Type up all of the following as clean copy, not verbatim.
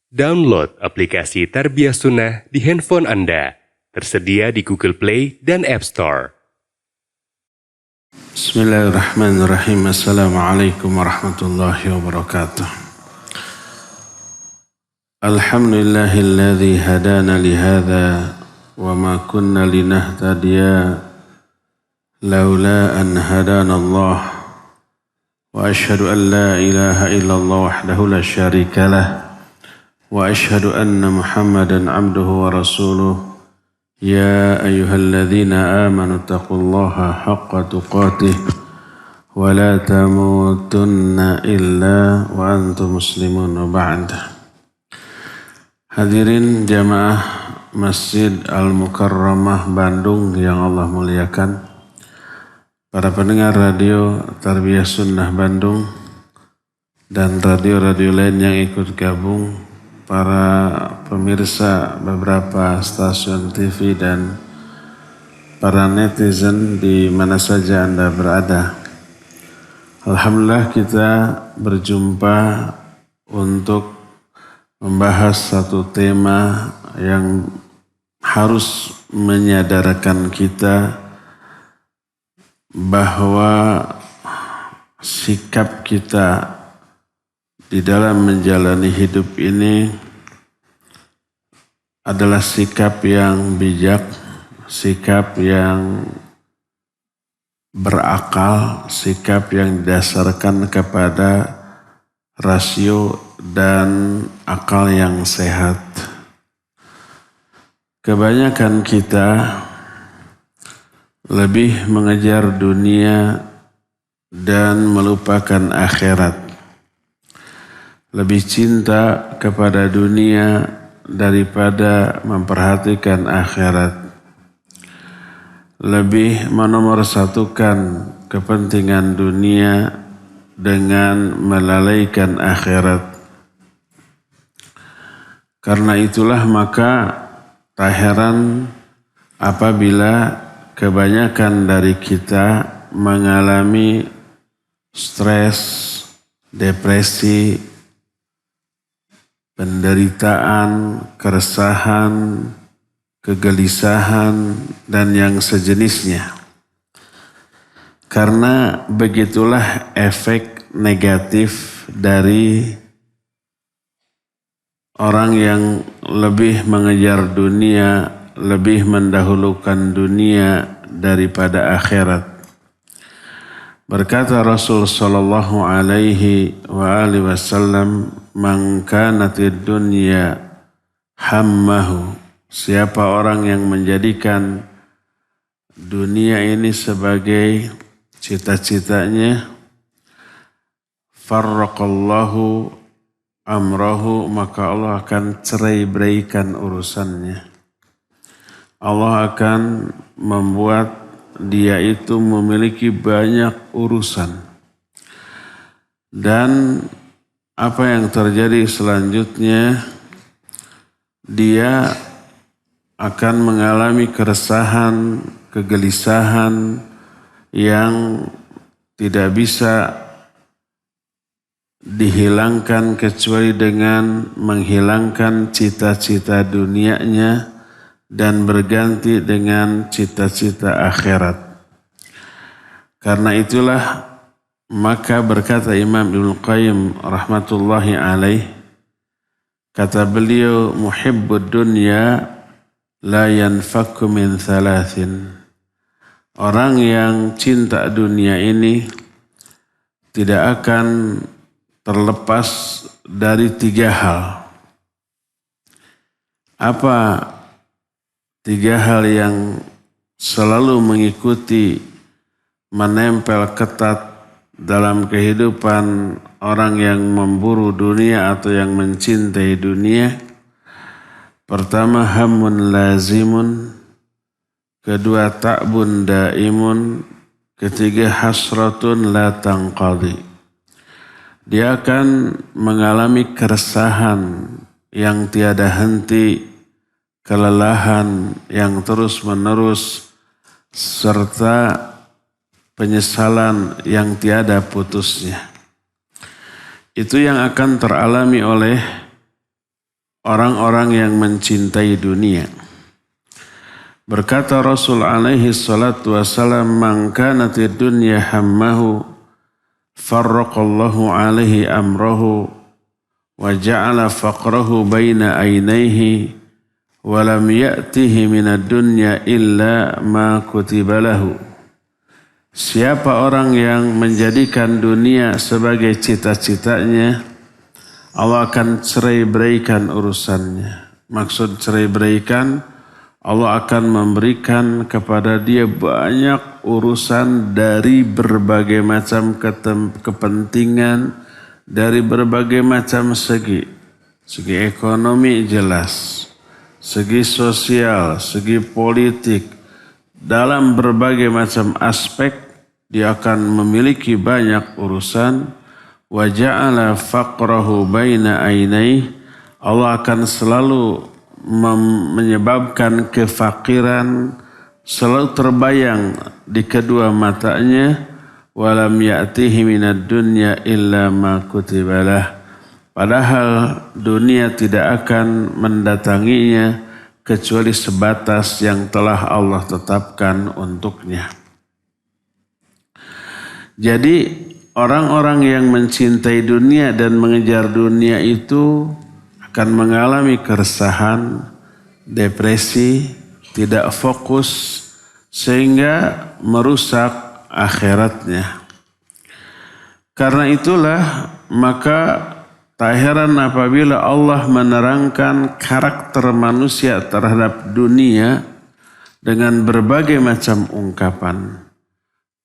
Download aplikasi Tarbiyah Sunnah di handphone Anda. Tersedia di Google Play dan App Store. Bismillahirrahmanirrahim. Assalamualaikum warahmatullahi wabarakatuh. Alhamdulillahilladzi hadana lihada wa ma kunna linahtadiya laula an hadana Allah. Wa ashhadu an la ilaha illallah wahdahu la syarika lah. Wa ashhadu anna Muhammadan abduhu wa rasuluh. Ya ayyuhalladzina amanu taqullaha haqqa tuqatih wa la tamutunna illa wa antum muslimun wa ba'd. Hadirin jamaah Masjid Al-Mukarramah Bandung yang Allah muliakan, para pendengar radio Tarbiyah Sunnah Bandung dan radio-radio lain yang ikut gabung, para pemirsa beberapa stasiun TV dan para netizen di mana saja Anda berada. Alhamdulillah kita berjumpa untuk membahas satu tema yang harus menyadarkan kita bahwa sikap kita di dalam menjalani hidup ini adalah sikap yang bijak, sikap yang berakal, sikap yang didasarkan kepada rasio dan akal yang sehat. Kebanyakan kita lebih mengejar dunia dan melupakan akhirat. Lebih cinta kepada dunia daripada memperhatikan akhirat. Lebih menomorsatukan kepentingan dunia dengan melalaikan akhirat. Karena itulah maka tak heran apabila kebanyakan dari kita mengalami stres, depresi, penderitaan, keresahan, kegelisahan, dan yang sejenisnya. Karena begitulah efek negatif dari orang yang lebih mengejar dunia, lebih mendahulukan dunia daripada akhirat. Berkata Rasul sallallahu alaihi wa alihi wasallam, "Man kanatid dunya hammahu." Siapa orang yang menjadikan dunia ini sebagai cita-citanya, farraqallahu amrahu, maka Allah akan cerai-beraikan urusannya. Allah akan membuat dia itu memiliki banyak urusan. Dan apa yang terjadi selanjutnya, dia akan mengalami keresahan, kegelisahan yang tidak bisa dihilangkan kecuali dengan menghilangkan cita-cita dunianya dan berganti dengan cita-cita akhirat. Karena itulah maka berkata Imam Ibnu Qayyim rahmatullahi alaih, kata beliau, muhibbud dunya la yanfakku min thalathin. Orang yang cinta dunia ini tidak akan terlepas dari 3 hal. Apa 3 hal yang selalu mengikuti, menempel ketat dalam kehidupan orang yang memburu dunia atau yang mencintai dunia? Pertama, hammun lazimun. Kedua, ta'bun daimun. Ketiga, hasratun la tanqadi. Dia akan mengalami keresahan yang tiada henti, kelelahan yang terus-menerus, serta penyesalan yang tiada putusnya. Itu yang akan teralami oleh orang-orang yang mencintai dunia. Berkata Rasul alaihi salatu wassalam, "Man kanatid dunya hammahu, farraqallahu alaihi amrahu, wa ja'ala faqrahu baina aynayhi, wa lam ya'tihi minad dunya illa ma kutiba lahu." Siapa orang yang menjadikan dunia sebagai cita-citanya, Allah akan cerai-beraikan urusannya. Maksud cerai-beraikan, Allah akan memberikan kepada dia banyak urusan dari berbagai macam kepentingan, dari berbagai macam segi. Segi ekonomi jelas, segi sosial, segi politik. Dalam berbagai macam aspek dia akan memiliki banyak urusan. Wa ja'ala faqrahu baina ainaihi, Allah akan selalu menyebabkan kefakiran selalu terbayang di kedua matanya. Walam ya'tihi minad dunya illa ma kutibalah, padahal dunia tidak akan mendatanginya kecuali sebatas yang telah Allah tetapkan untuknya. Jadi orang-orang yang mencintai dunia dan mengejar dunia itu akan mengalami keresahan, depresi, tidak fokus, sehingga merusak akhiratnya. Karena itulah maka tak heran apabila Allah menerangkan karakter manusia terhadap dunia dengan berbagai macam ungkapan.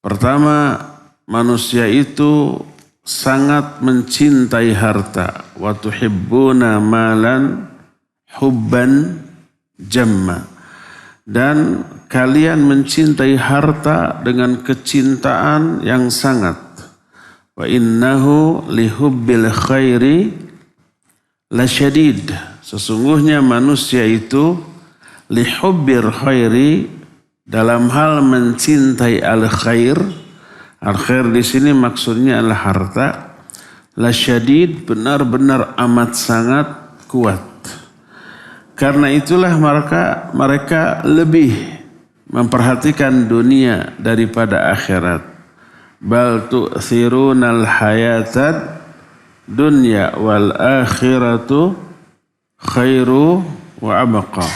Pertama, manusia itu sangat mencintai harta. Wa tuhibbuna malan hubban jamma. Dan kalian mencintai harta dengan kecintaan yang sangat. Wa innahu lihubbil khairi lasyadid. Sesungguhnya manusia itu lihubbil khairi, dalam hal mencintai al-khair. Al-khair di sini maksudnya adalah harta. Lasyadid, benar-benar amat sangat kuat. Karena itulah mereka lebih memperhatikan dunia daripada akhirat. Bal tu'thirunal hayatad dunya wal akhiratu khairu wa abqa.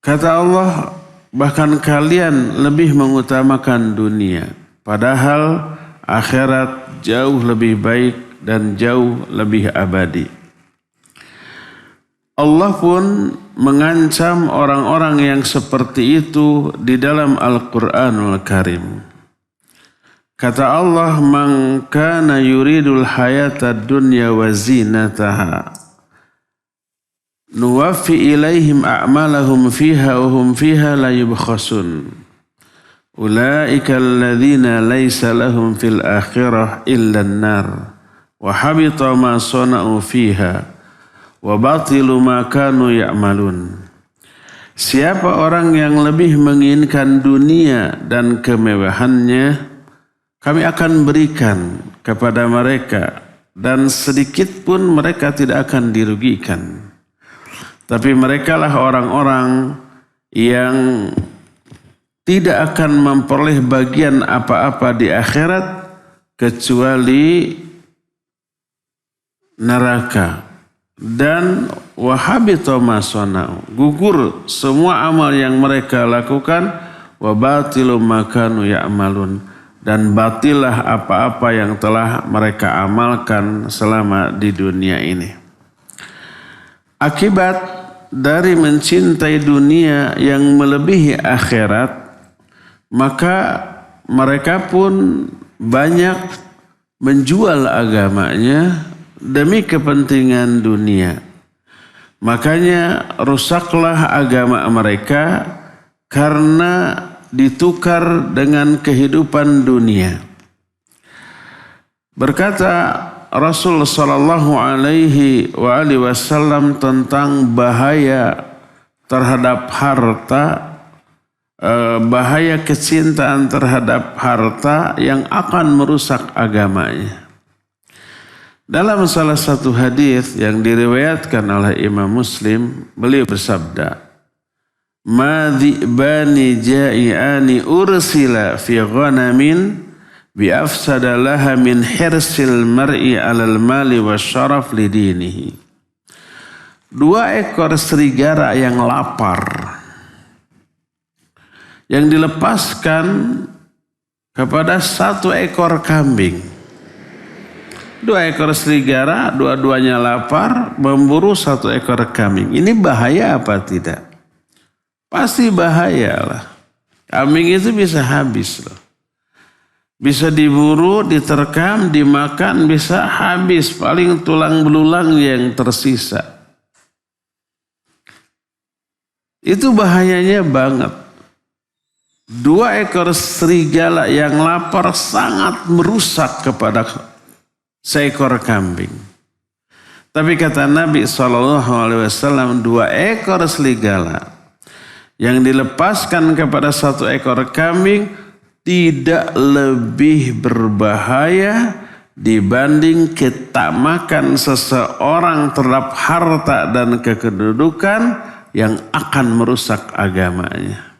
Kata Allah, bahkan kalian lebih mengutamakan dunia, padahal akhirat jauh lebih baik dan jauh lebih abadi. Allah pun mengancam orang-orang yang seperti itu di dalam Al-Quranul Karim. Kata Allah, "Man kana yuridul hayatad dunya wa zinataha, nuwaffi ilaihim a'malahum fiha wa hum fiha la yubkhasun. Ulaika alladhina laysa lahum fil akhirah illa an-nar, wa habita ma sana'u fiha, wa batilu ma kanu ya'malun." Siapa orang yang lebih menginginkan dunia dan kemewahannya, kami akan berikan kepada mereka, dan sedikit pun mereka tidak akan dirugikan. Tapi mereka lah orang-orang yang tidak akan memperoleh bagian apa-apa di akhirat kecuali neraka. Dan wahabita ma sana'u, gugur semua amal yang mereka lakukan, wa batilu ma kanu ya'malun, dan batilah apa-apa yang telah mereka amalkan selama di dunia ini. Akibat dari mencintai dunia yang melebihi akhirat, maka mereka pun banyak menjual agamanya demi kepentingan dunia. Makanya rusaklah agama mereka karena ditukar dengan kehidupan dunia. Berkata Rasul sallallahu alaihi wasallam tentang bahaya terhadap harta, bahaya kecintaan terhadap harta yang akan merusak agamanya. Dalam salah satu hadis yang diriwayatkan oleh Imam Muslim, beliau bersabda, "Ma dhi'bani ja'i'ani ursila fi ghanamin bi afsada laha min hirsil mar'i 'alal mali wasyaraf lidinihi." Dua ekor serigala yang lapar yang dilepaskan kepada satu ekor kambing. Dua ekor serigala, dua-duanya lapar, memburu satu ekor kambing. Ini bahaya apa tidak? Pasti bahaya lah. Kambing itu bisa habis loh. Bisa diburu, diterkam, dimakan, bisa habis. Paling tulang belulang yang tersisa. Itu bahayanya banget. Dua ekor serigala yang lapar sangat merusak kepada seekor kambing. Tapi kata Nabi SAW, dua ekor serigala yang dilepaskan kepada satu ekor kambing tidak lebih berbahaya dibanding ketamakan seseorang terhadap harta dan kekedudukan yang akan merusak agamanya.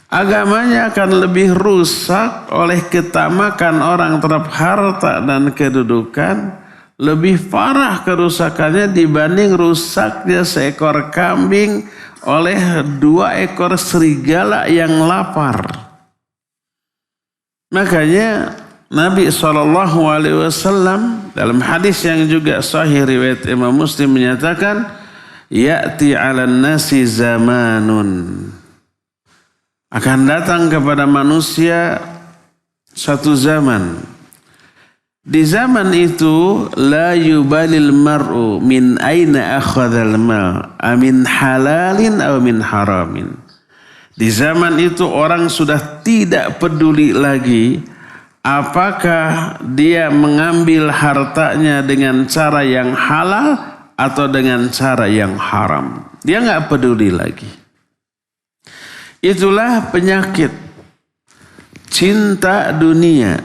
Agamanya akan lebih rusak oleh ketamakan orang terhadap harta dan kedudukan. Lebih parah kerusakannya dibanding rusaknya seekor kambing oleh dua ekor serigala yang lapar. Makanya Nabi SAW dalam hadis yang juga sahih riwayat Imam Muslim menyatakan, "Ya'ti 'alan nasi zamanun." Akan datang kepada manusia satu zaman. Di zaman itu la yubalil mar'u min aina akhadhal ma' amin halalin aw min haramin. Di zaman itu orang sudah tidak peduli lagi apakah dia mengambil hartanya dengan cara yang halal atau dengan cara yang haram. Dia enggak peduli lagi. Itulah penyakit cinta dunia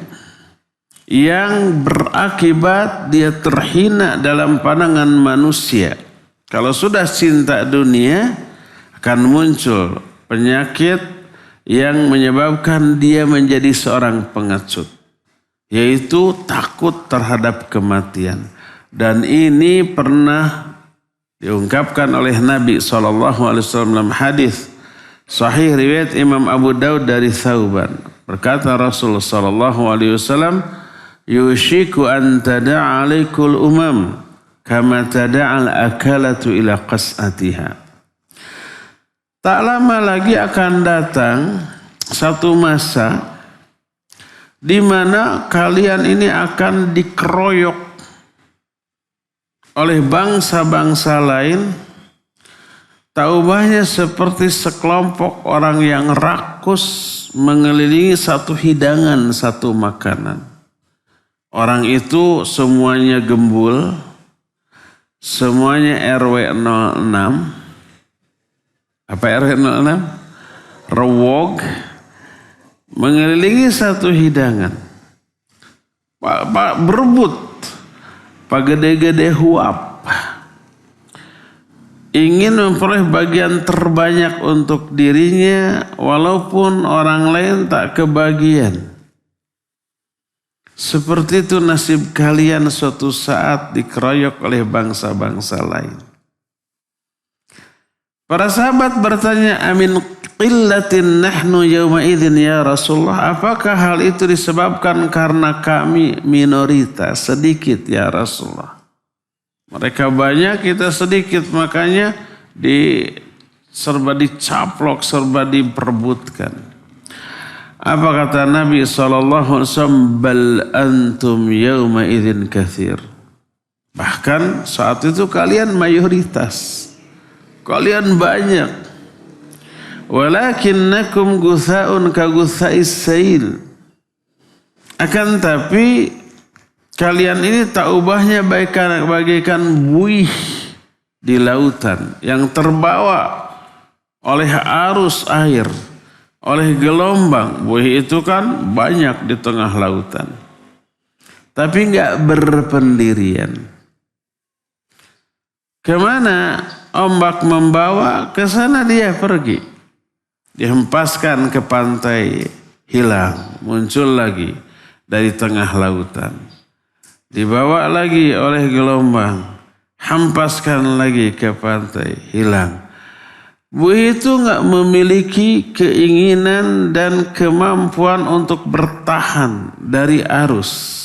yang berakibat dia terhina dalam pandangan manusia. Kalau sudah cinta dunia akan muncul penyakit yang menyebabkan dia menjadi seorang pengecut, yaitu takut terhadap kematian. Dan ini pernah diungkapkan oleh Nabi SAW dalam hadis sahih riwayat Imam Abu Daud dari Thauban. Berkata Rasulullah SAW, "Yushiku an tada'a alaikul umam kama tada'al akalatu ila qas'atiha." Tak lama lagi akan datang satu masa di mana kalian ini akan dikeroyok oleh bangsa-bangsa lain. Taubahnya seperti sekelompok orang yang rakus mengelilingi satu hidangan, satu makanan. Orang itu semuanya gembul, semuanya RW 06. Apa RW 06? Rewog, mengelilingi satu hidangan. Berebut, pagede-gede huap. Ingin memperoleh bagian terbanyak untuk dirinya walaupun orang lain tak kebagian. Seperti itu nasib kalian suatu saat dikeroyok oleh bangsa-bangsa lain. Para sahabat bertanya, "Amin qillatin nahnu yawma idzin ya Rasulullah?" Apakah hal itu disebabkan karena kami minoritas, sedikit ya Rasulullah? Mereka banyak, kita sedikit, makanya serba dicaplok, serba diperebutkan. Apa kata Nabi SAW? "Bal antum yawma idzin katsir." Bahkan saat itu kalian mayoritas, kalian banyak. "Walakinnakum gutha'un ka gutha'is sail." Akan tapi kalian ini tak ubahnya bagaikan buih di lautan yang terbawa oleh arus air, oleh gelombang. Buih itu kan banyak di tengah lautan. tapi enggak berpendirian. Kemana ombak membawa, ke sana dia pergi. Dihempaskan ke pantai, hilang, muncul lagi dari tengah lautan. Dibawa lagi oleh gelombang, hempaskan lagi ke pantai, hilang. Buih itu enggak memiliki keinginan dan kemampuan untuk bertahan dari arus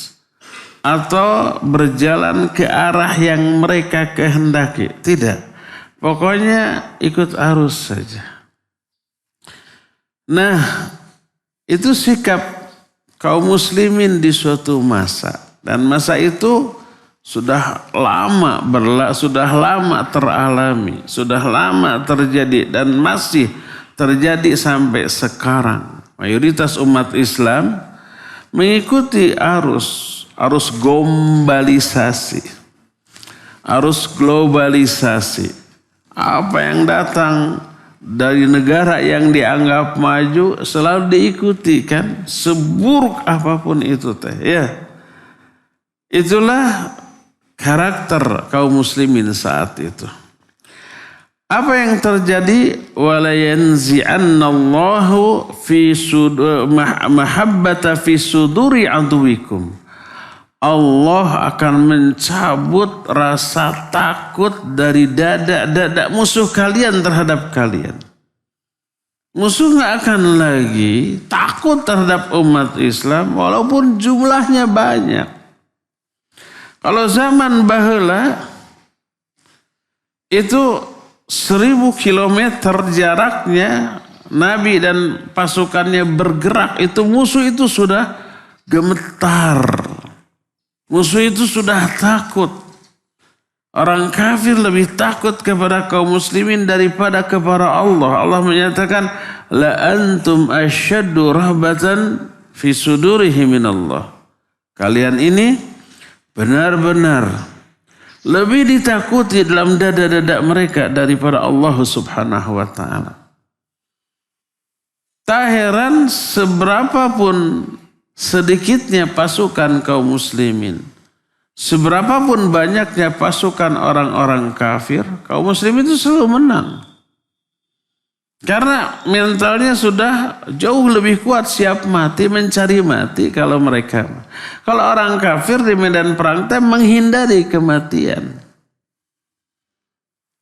atau berjalan ke arah yang mereka kehendaki. Tidak. Pokoknya ikut arus saja. Nah, itu sikap kaum muslimin di suatu masa. Dan masa itu sudah lama teralami, sudah lama terjadi dan masih terjadi sampai sekarang. Mayoritas umat Islam mengikuti arus globalisasi. Apa yang datang dari negara yang dianggap maju selalu diikuti kan, seburuk apapun itu teh ya. Itulah karakter kaum muslimin saat itu. Apa yang terjadi? Wala yanzi'annallahu fi mahabbata fi suduri aduwikum. Allah akan mencabut rasa takut dari dada musuh kalian terhadap kalian. Musuh gak akan lagi takut terhadap umat Islam walaupun jumlahnya banyak. Kalau zaman baheula itu 1000 kilometer jaraknya Nabi dan pasukannya bergerak, itu musuh itu sudah gemetar. Musuh itu sudah takut. Orang kafir lebih takut kepada kaum muslimin daripada kepada Allah. Allah menyatakan, la antum asyaddu rahbatan fi sudurihi minallah. Kalian ini benar-benar lebih ditakuti dalam dada-dada mereka daripada Allah Subhanahu wa ta'ala. Tak heran seberapapun sedikitnya pasukan kaum muslimin, seberapapun banyaknya pasukan orang-orang kafir, kaum muslimin itu selalu menang. Karena mentalnya sudah jauh lebih kuat, siap mati, mencari mati kalau mereka. Kalau orang kafir di medan perang menghindari kematian.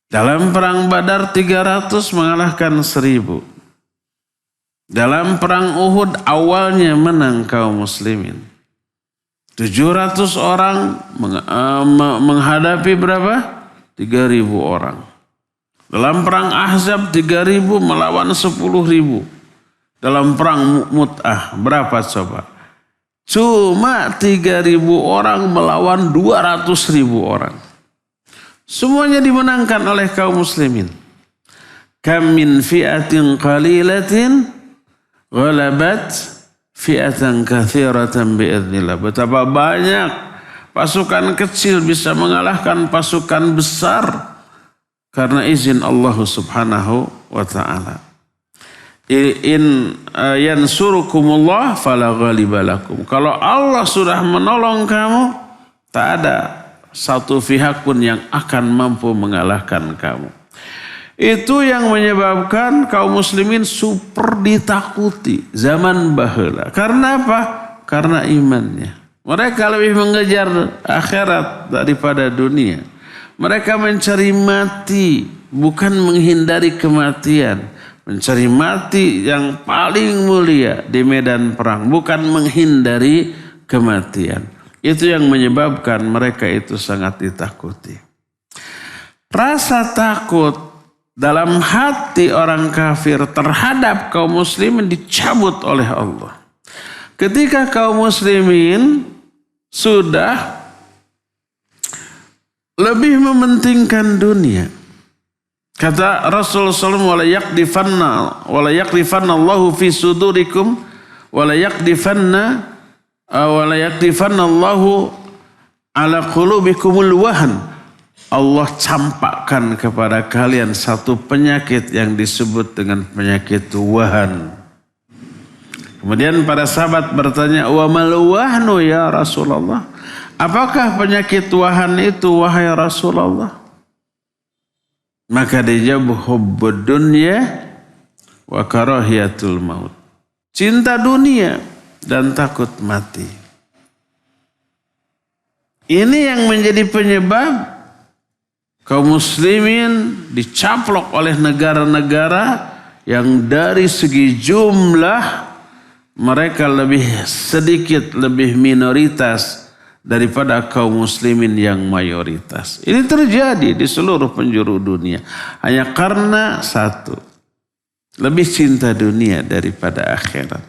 Dalam perang Badar 300 mengalahkan 1000. Dalam perang Uhud awalnya menang kaum muslimin. 700 orang menghadapi berapa? 3.000 orang. Dalam perang Ahzab 3.000 melawan 10.000. Dalam perang Mu'tah berapa coba? Cuma 3.000 orang melawan 200.000 orang. Semuanya dimenangkan oleh kaum muslimin. Kam min fi'atin qalilatin ghalabat fi'atan katsiratan bi'idznillah. Betapa banyak pasukan kecil bisa mengalahkan pasukan besar karena izin Allah Subhanahu wa ta'ala. In yansurukumullah fala ghaliba lakum. Kalau Allah sudah menolong kamu, tak ada satu pihak pun yang akan mampu mengalahkan kamu. Itu yang menyebabkan kaum muslimin super ditakuti zaman baheula. Karena apa? Karena imannya. Mereka lebih mengejar akhirat daripada dunia. Mereka mencari mati, bukan menghindari kematian. Mencari mati yang paling mulia di medan perang, bukan menghindari kematian. Itu yang menyebabkan mereka itu sangat ditakuti. Rasa takut dalam hati orang kafir terhadap kaum muslimin dicabut oleh Allah. Ketika kaum muslimin sudah lebih mementingkan dunia. Kata Rasulullah SAW, wala yaqdifanna Allahu fi sudurikum wala yaqdifanna Allahu ala qulubikumul wahn. Allah campakkan kepada kalian satu penyakit yang disebut dengan penyakit wahan. Kemudian para sahabat bertanya, wa mal wahnu ya Rasulullah? apakah penyakit wahan itu wahai Rasulullah? Maka dijawab hubbud dunya wa karahiyatul maut. Cinta dunia dan takut mati. Ini yang menjadi penyebab kaum muslimin dicaplok oleh negara-negara yang dari segi jumlah mereka lebih sedikit, lebih minoritas daripada kaum muslimin yang mayoritas. Ini terjadi di seluruh penjuru dunia. Hanya karena satu, lebih cinta dunia daripada akhirat.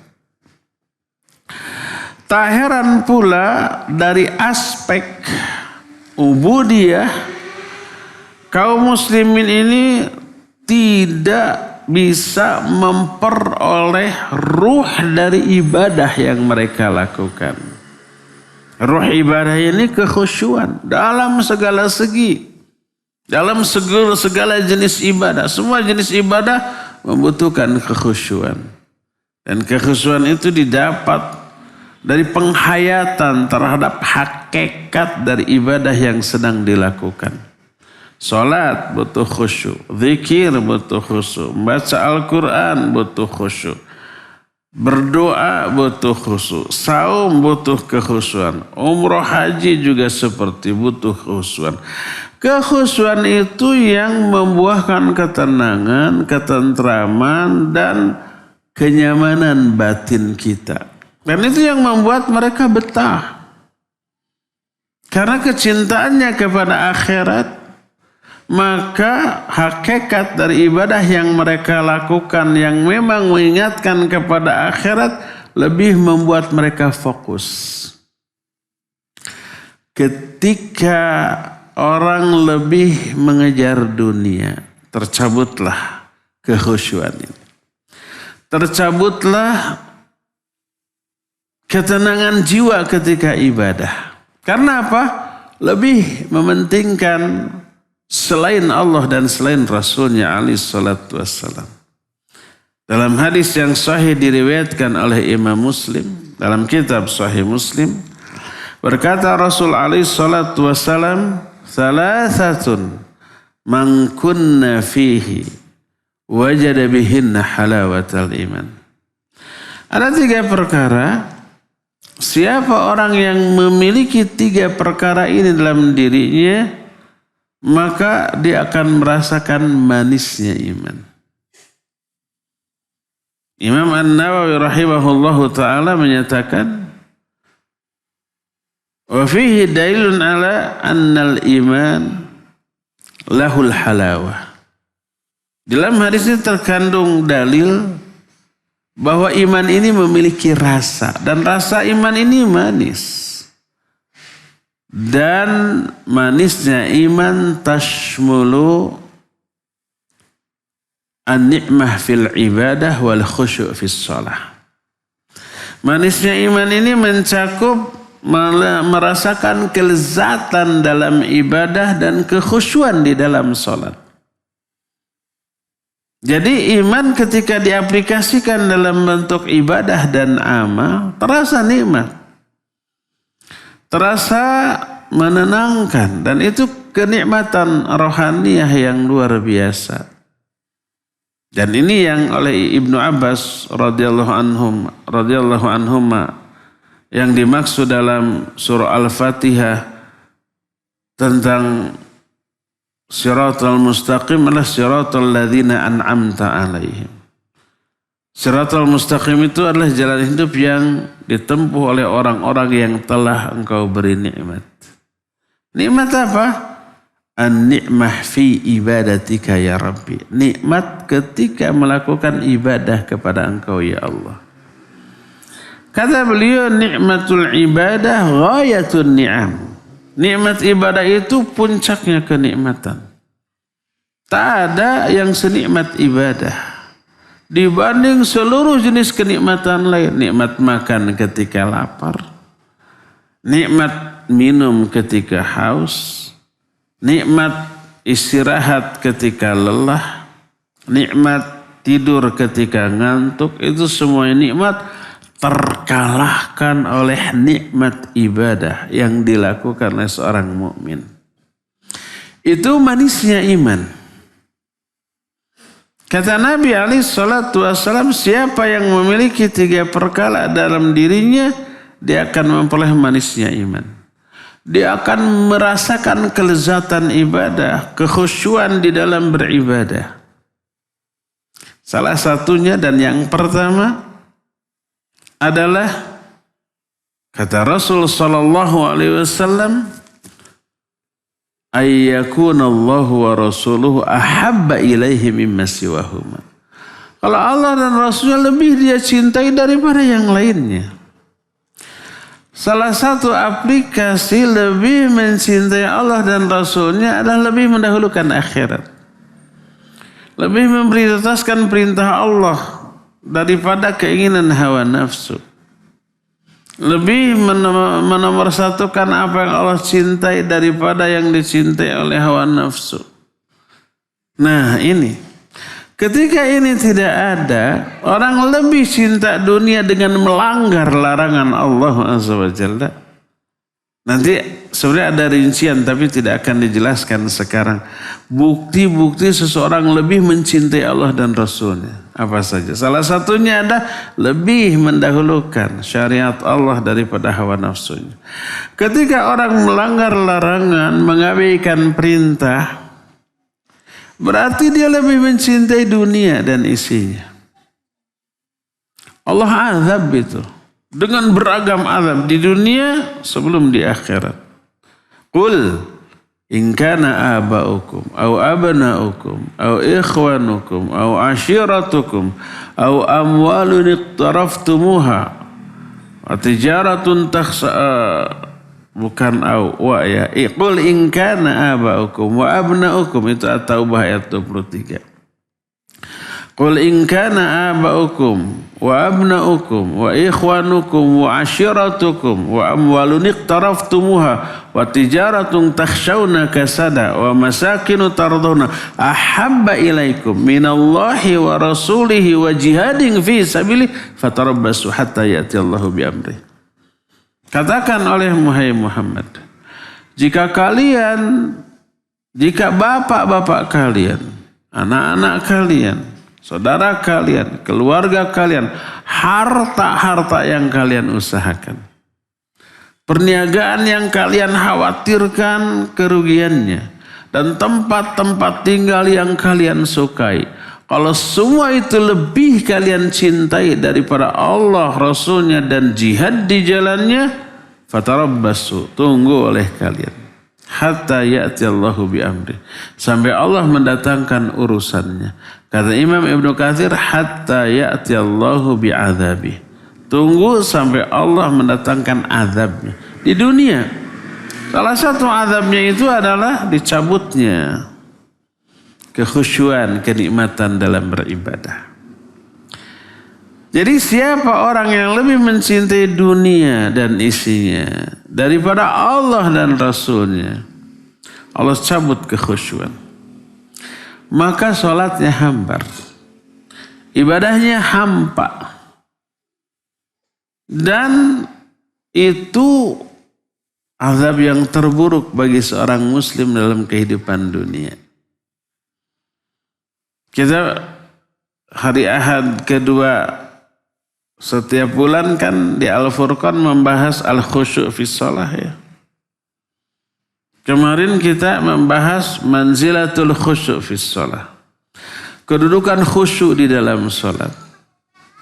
Tak heran pula dari aspek ubudiyah, kaum muslimin ini tidak bisa memperoleh ruh dari ibadah yang mereka lakukan. Ruh ibadah ini kekhusyuan dalam segala segi. Dalam segala jenis ibadah. Semua jenis ibadah membutuhkan kekhusyuan. Dan kekhusyuan itu didapat dari penghayatan terhadap hakikat dari ibadah yang sedang dilakukan. Salat butuh khusyuk, zikir butuh khusyuk, baca Al-Quran butuh khusyuk, berdoa butuh khusyuk, saum butuh kekhusyuan, umroh haji juga seperti butuh kekhusyuan. Kekhusyuan itu yang membuahkan ketenangan, ketentraman, dan kenyamanan batin kita. Dan itu yang membuat mereka betah. Karena kecintaannya kepada akhirat, maka hakikat dari ibadah yang mereka lakukan yang memang mengingatkan kepada akhirat lebih membuat mereka fokus. Ketika orang lebih mengejar dunia, tercabutlah kekhusyuan ini. Tercabutlah ketenangan jiwa ketika ibadah. Karena apa? Lebih mementingkan selain Allah dan selain Rasulnya alaihi salatu wassalam. Dalam hadis yang sahih diriwayatkan oleh Imam Muslim, dalam kitab Sahih Muslim, berkata Rasul alaihi salatu wassalam, "Thalathatun man kunna fihi wajada bihinna halawatal iman." Ada 3 perkara. Siapa orang yang memiliki 3 perkara ini dalam dirinya, maka dia akan merasakan manisnya iman. Imam An-Nawawi rahimahullahu ta'ala menyatakan, wa fihi dalilun ala annal iman lahul halawah. Dalam hadis ini terkandung dalil bahwa iman ini memiliki rasa, dan rasa iman ini manis. Dan manisnya iman tashmulu an-ni'mah fil ibadah wal khusyu' fis shalah. Manisnya iman ini mencakup merasakan kelezatan dalam ibadah dan kekhusyuan di dalam salat. Jadi iman ketika diaplikasikan dalam bentuk ibadah dan amal, terasa nikmat. Terasa menenangkan, dan itu kenikmatan rohaniyah yang luar biasa. Dan ini yang oleh Ibnu Abbas radhiyallahu anhuma yang dimaksud dalam surah Al-Fatihah tentang Siratal mustaqim adalah siratal ladzina an'amta alaihim. Siratal mustaqim itu adalah jalan hidup yang ditempuh oleh orang-orang yang telah engkau beri nikmat. Nikmat apa? An-ni'mah fi ibadatika ya Rabbi. Nikmat ketika melakukan ibadah kepada engkau ya Allah. Kata beliau, nikmatul ibadah ghayatun ni'am. Nikmat ibadah itu puncaknya kenikmatan. Tak ada yang senikmat ibadah dibanding seluruh jenis kenikmatan lain. Nikmat makan ketika lapar, nikmat minum ketika haus, nikmat istirahat ketika lelah, nikmat tidur ketika ngantuk. Itu semua nikmat terkalahkan oleh nikmat ibadah yang dilakukan oleh seorang mukmin. Itu manisnya iman. Kata Nabi SAW, siapa yang memiliki 3 perkara dalam dirinya, dia akan memperoleh manisnya iman. Dia akan merasakan kelezatan ibadah, kekhusyuan di dalam beribadah. Salah satunya dan yang pertama adalah kata Rasul sallallahu alaihi wasallam, ayyakunallahu wa rasuluhu ahabba ilaihi mimma siwahuma. Kalau Allah dan Rasulnya lebih dia cintai daripada yang lainnya. Salah satu aplikasi lebih mencintai Allah dan Rasulnya adalah lebih mendahulukan akhirat. Lebih memprioritaskan perintah Allah daripada keinginan hawa nafsu. Lebih menomorsatukan apa yang Allah cintai daripada yang dicintai oleh hawa nafsu. Nah ini, ketika ini tidak ada, orang lebih cinta dunia dengan melanggar larangan Allah SWT. Nanti sebenarnya ada rincian tapi tidak akan dijelaskan sekarang. Bukti-bukti seseorang lebih mencintai Allah dan Rasulnya. Apa saja? Salah satunya ada lebih mendahulukan syariat Allah daripada hawa nafsunya. Ketika orang melanggar larangan, mengabaikan perintah, berarti dia lebih mencintai dunia dan isinya. Allah azab itu. Dengan beragam azab di dunia sebelum di akhirat. Qul in kana aba'ukum aw abna'ukum aw ikhwanukum aw ashiratukum aw amwalun iqtaraftumuha wa tijaratun bukan aw wa ya. Qul in kana aba'ukum wa abna'ukum, itu At-Taubah ayat 23. Qul in kana aba'ukum wa abna'ukum wa ikhwanukum wa ashiratukum wa amwalun iqtaraftumuha wa tijaratun takhshawna kasada wa masakinu tardawna ahabba ilaikum minallahi wa rasulihi wa jihadin fi sabilihi fatarabbasu hatta ya'ti Allahu bi amri. Katakan oleh Muhammad, jika bapak-bapak kalian, anak-anak kalian, saudara kalian, keluarga kalian, harta-harta yang kalian usahakan, perniagaan yang kalian khawatirkan kerugiannya, dan tempat-tempat tinggal yang kalian sukai, kalau semua itu lebih kalian cintai daripada Allah, Rasulnya dan jihad di jalannya, fatarabbasu, tunggu oleh kalian. Hatta ya'ti Allahu bi amri, sampai Allah mendatangkan urusannya. Kata Imam Ibnu Katsir, hatta ya'ti Allahu bi adzabi, tunggu sampai Allah mendatangkan azabnya di dunia. Salah satu azabnya itu adalah dicabutnya kekhusyuan, kenikmatan dalam beribadah. Jadi siapa orang yang lebih mencintai dunia dan isinya daripada Allah dan Rasulnya, Allah cabut kekhusyuan, maka sholatnya hambar, ibadahnya hampa, dan itu azab yang terburuk bagi seorang muslim dalam kehidupan dunia. Kita hari Ahad kedua setiap bulan kan di Al-Furqan membahas al-khusyu' fi shalah ya. Kemarin kita membahas manzilatul khusyu' fi shalah, kedudukan khusyuk di dalam salat.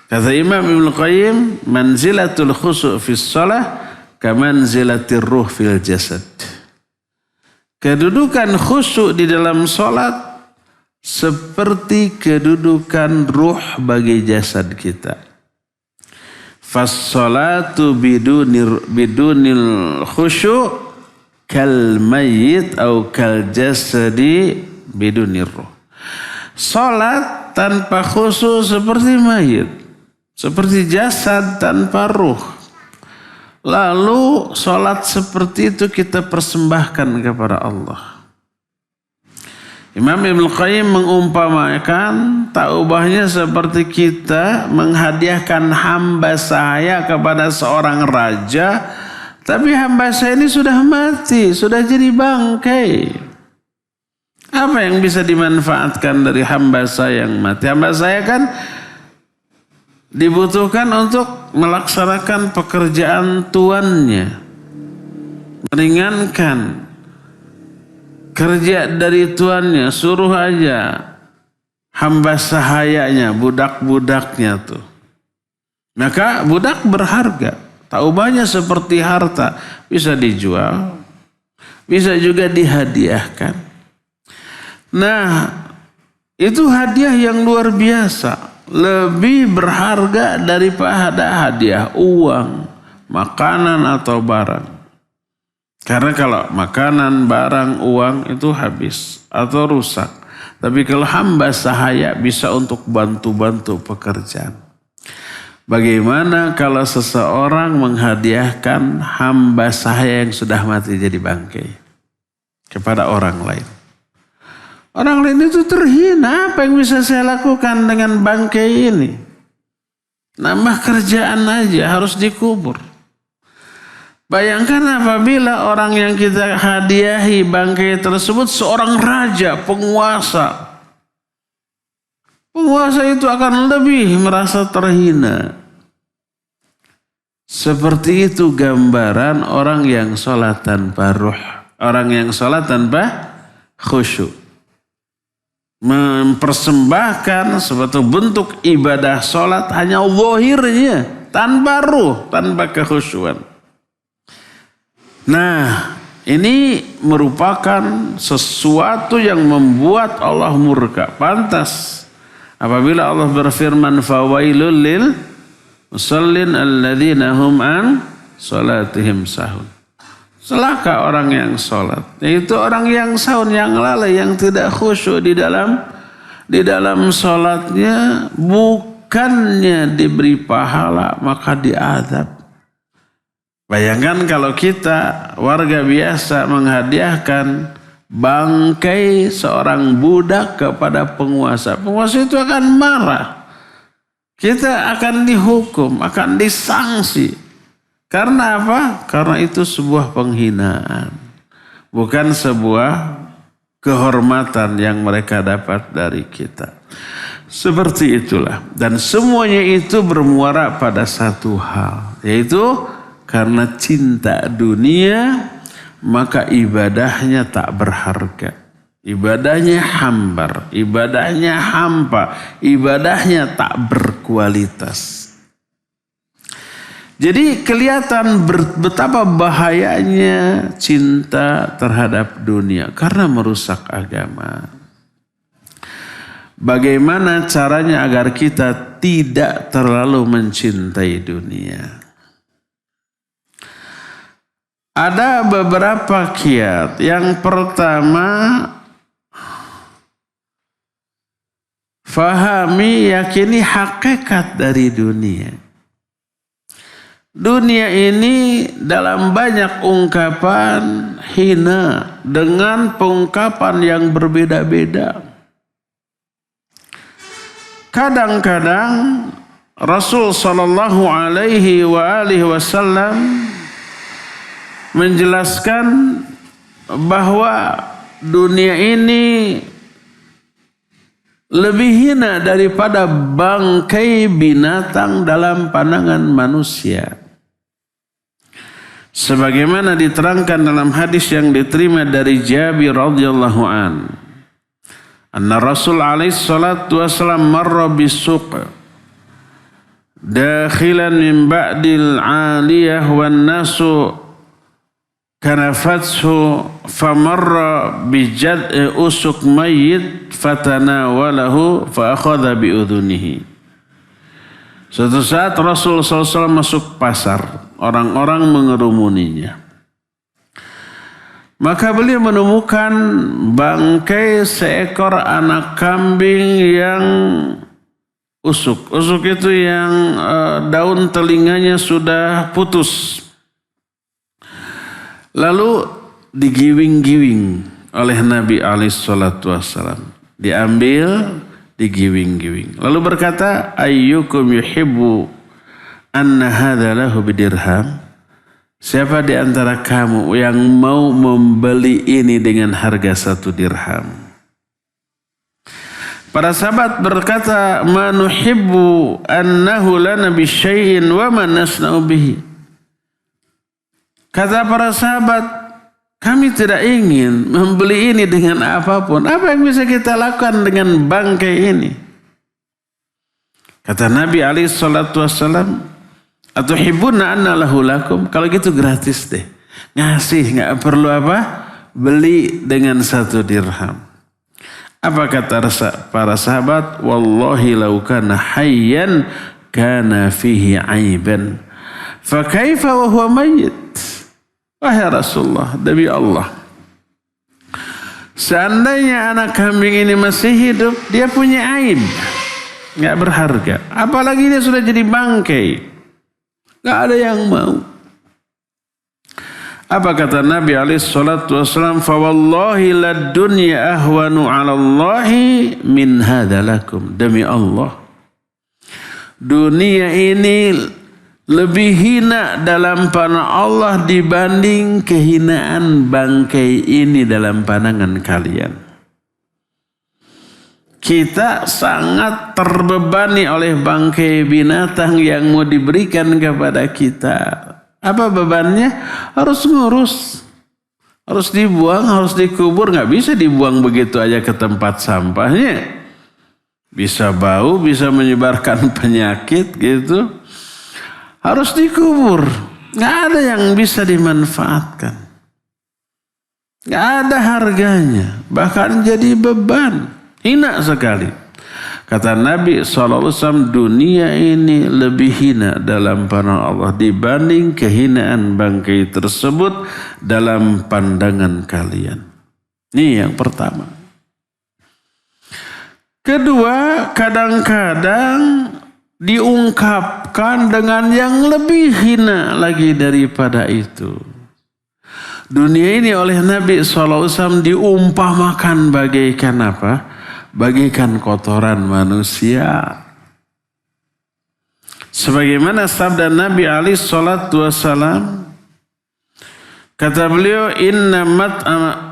Kata Imam Ibnu Qayyim, manzilatul khusyu' fi shalah kamanzilatir ruh fil jasad. Kedudukan khusyuk di dalam salat seperti kedudukan ruh bagi jasad kita. Fas-salatu bidunil khusyu' kal mayyit au kal jasadi bidunir ruh. Salat tanpa khusyuk seperti mayit, seperti jasad tanpa ruh. Lalu salat seperti itu kita persembahkan kepada Allah. Imam Ibnu Qayyim mengumpamakan tak ubahnya seperti kita menghadiahkan hamba sahaya kepada seorang raja, tapi hamba saya ini sudah mati, sudah jadi bangkai. Apa yang bisa dimanfaatkan dari hamba saya yang mati? Hamba saya kan dibutuhkan untuk melaksanakan pekerjaan tuannya, meringankan kerja dari tuannya, suruh aja hamba sahayanya, budak-budaknya tuh. Maka budak berharga, tak ubahnya seperti harta, bisa dijual, bisa juga dihadiahkan. Nah, itu hadiah yang luar biasa, lebih berharga daripada hadiah uang, makanan atau barang. Karena kalau makanan, barang, uang itu habis atau rusak. Tapi kalau hamba sahaya bisa untuk bantu-bantu pekerjaan. Bagaimana kalau seseorang menghadiahkan hamba sahaya yang sudah mati jadi bangkai kepada orang lain? Orang lain itu terhina, apa yang bisa saya lakukan dengan bangkai ini? Nambah kerjaan aja, harus dikubur. Bayangkan apabila orang yang kita hadiahi bangkai tersebut seorang raja, penguasa. Penguasa itu akan lebih merasa terhina. Seperti itu gambaran orang yang sholat tanpa ruh. Orang yang sholat tanpa khusyuk. Mempersembahkan suatu bentuk ibadah sholat hanya zahirnya, tanpa ruh, tanpa kekhusyuan. Nah, ini merupakan sesuatu yang membuat Allah murka. Pantas apabila Allah berfirman fawailul lil musallin alladzina hum an salatihim sahun. Celaka orang yang salat, yaitu orang yang sahun, yang lalai, yang tidak khusyuk di dalam salatnya, bukannya diberi pahala maka diazab. Bayangkan kalau kita warga biasa menghadiahkan bangkai seorang budak kepada penguasa. Penguasa itu akan marah. Kita akan dihukum, akan disanksi. Karena apa? Karena itu sebuah penghinaan. Bukan sebuah kehormatan yang mereka dapat dari kita. Seperti itulah. Dan semuanya itu bermuara pada satu hal. Yaitu karena cinta dunia, maka ibadahnya tak berharga. Ibadahnya hambar, ibadahnya hampa, ibadahnya tak berkualitas. Jadi kelihatan betapa bahayanya cinta terhadap dunia karena merusak agama. Bagaimana caranya agar kita tidak terlalu mencintai dunia? Ada beberapa kiat. Yang pertama, fahami, yakini hakikat dari dunia. Dunia ini dalam banyak ungkapan hina dengan pengungkapan yang berbeda-beda. Kadang-kadang Rasul sallallahu alaihi wasallam menjelaskan bahwa dunia ini lebih hina daripada bangkai binatang dalam pandangan manusia. Sebagaimana diterangkan dalam hadis yang diterima dari Jabir radhiyallahu an. Anna Rasul alaihi salatu wasallam marra bisuq dakhilan min ba'dil 'aliyah wan nasu kanafathu famarra bijad'i usuk mayyit fatanawalahu fa akhadha bi udhunihi. Suatu saat Rasul SAW masuk pasar, orang-orang mengerumuninya. Maka beliau menemukan bangkai seekor anak kambing yang usuk. Usuk itu yang daun telinganya sudah putus. Lalu digiwing-giwing oleh Nabi SAW. Diambil, digiwing-giwing. Lalu berkata, ayyukum yuhibbu anna hadha lahu bidirham. Siapa di antara kamu yang mau membeli ini dengan harga 1 dirham? Para sahabat berkata, ma nuhibbu annahu lana bisyai'in wa ma nasna'u bihi. Kata para sahabat, kami tidak ingin membeli ini dengan apapun. Apa yang bisa kita lakukan dengan bangkai ini? Kata Nabi SAW, atuhibbuna anna lahu lakum? Kalau gitu gratis deh. Ngasih, nggak perlu apa? Beli dengan 1 dirham. Apa kata para sahabat? Wallahi law kana hayyan kana fihi aiban. Fa kaifa wa huwa mayyit? Wahai Rasulullah, demi Allah, seandainya anak kambing ini masih hidup, dia punya aib, nggak berharga. Apalagi dia sudah jadi bangkai. Gak ada yang mau. Apa kata Nabi SAW? Fawallahi lad dunya ahwanu ala Allahi min hadha lakum. Demi Allah, dunia ini lebih hina dalam pandangan Allah dibanding kehinaan bangkai ini dalam pandangan kalian. Kita sangat terbebani oleh bangkai binatang yang mau diberikan kepada kita. Apa bebannya? Harus ngurus. Harus dibuang, harus dikubur. Nggak bisa dibuang begitu aja ke tempat sampahnya. Bisa bau, bisa menyebarkan penyakit gitu. Harus dikubur. Nggak ada yang bisa dimanfaatkan. Nggak ada harganya. Bahkan jadi beban. Hina sekali. Kata Nabi SAW, dunia ini lebih hina dalam pandangan Allah dibanding kehinaan bangkai tersebut dalam pandangan kalian. Ini yang pertama. Kedua, kadang-kadang diungkapkan dengan yang lebih hina lagi daripada itu. Dunia ini oleh Nabi SAW diumpamakan bagaikan apa? Bagaikan kotoran manusia. Sebagaimana sabda Nabi SAW, kata beliau, inna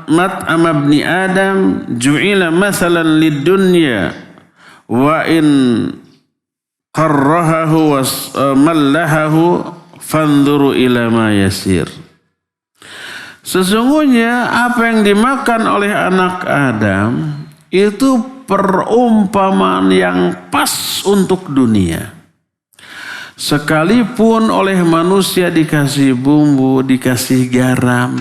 mat'am ibni Adam ju'ila mathalan lid dunya wa in qarrahahu wa mallahahu fanzuru ila ma yasir. Sesungguhnya apa yang dimakan oleh anak Adam itu perumpamaan yang pas untuk dunia. Sekalipun oleh manusia dikasih bumbu, dikasih garam,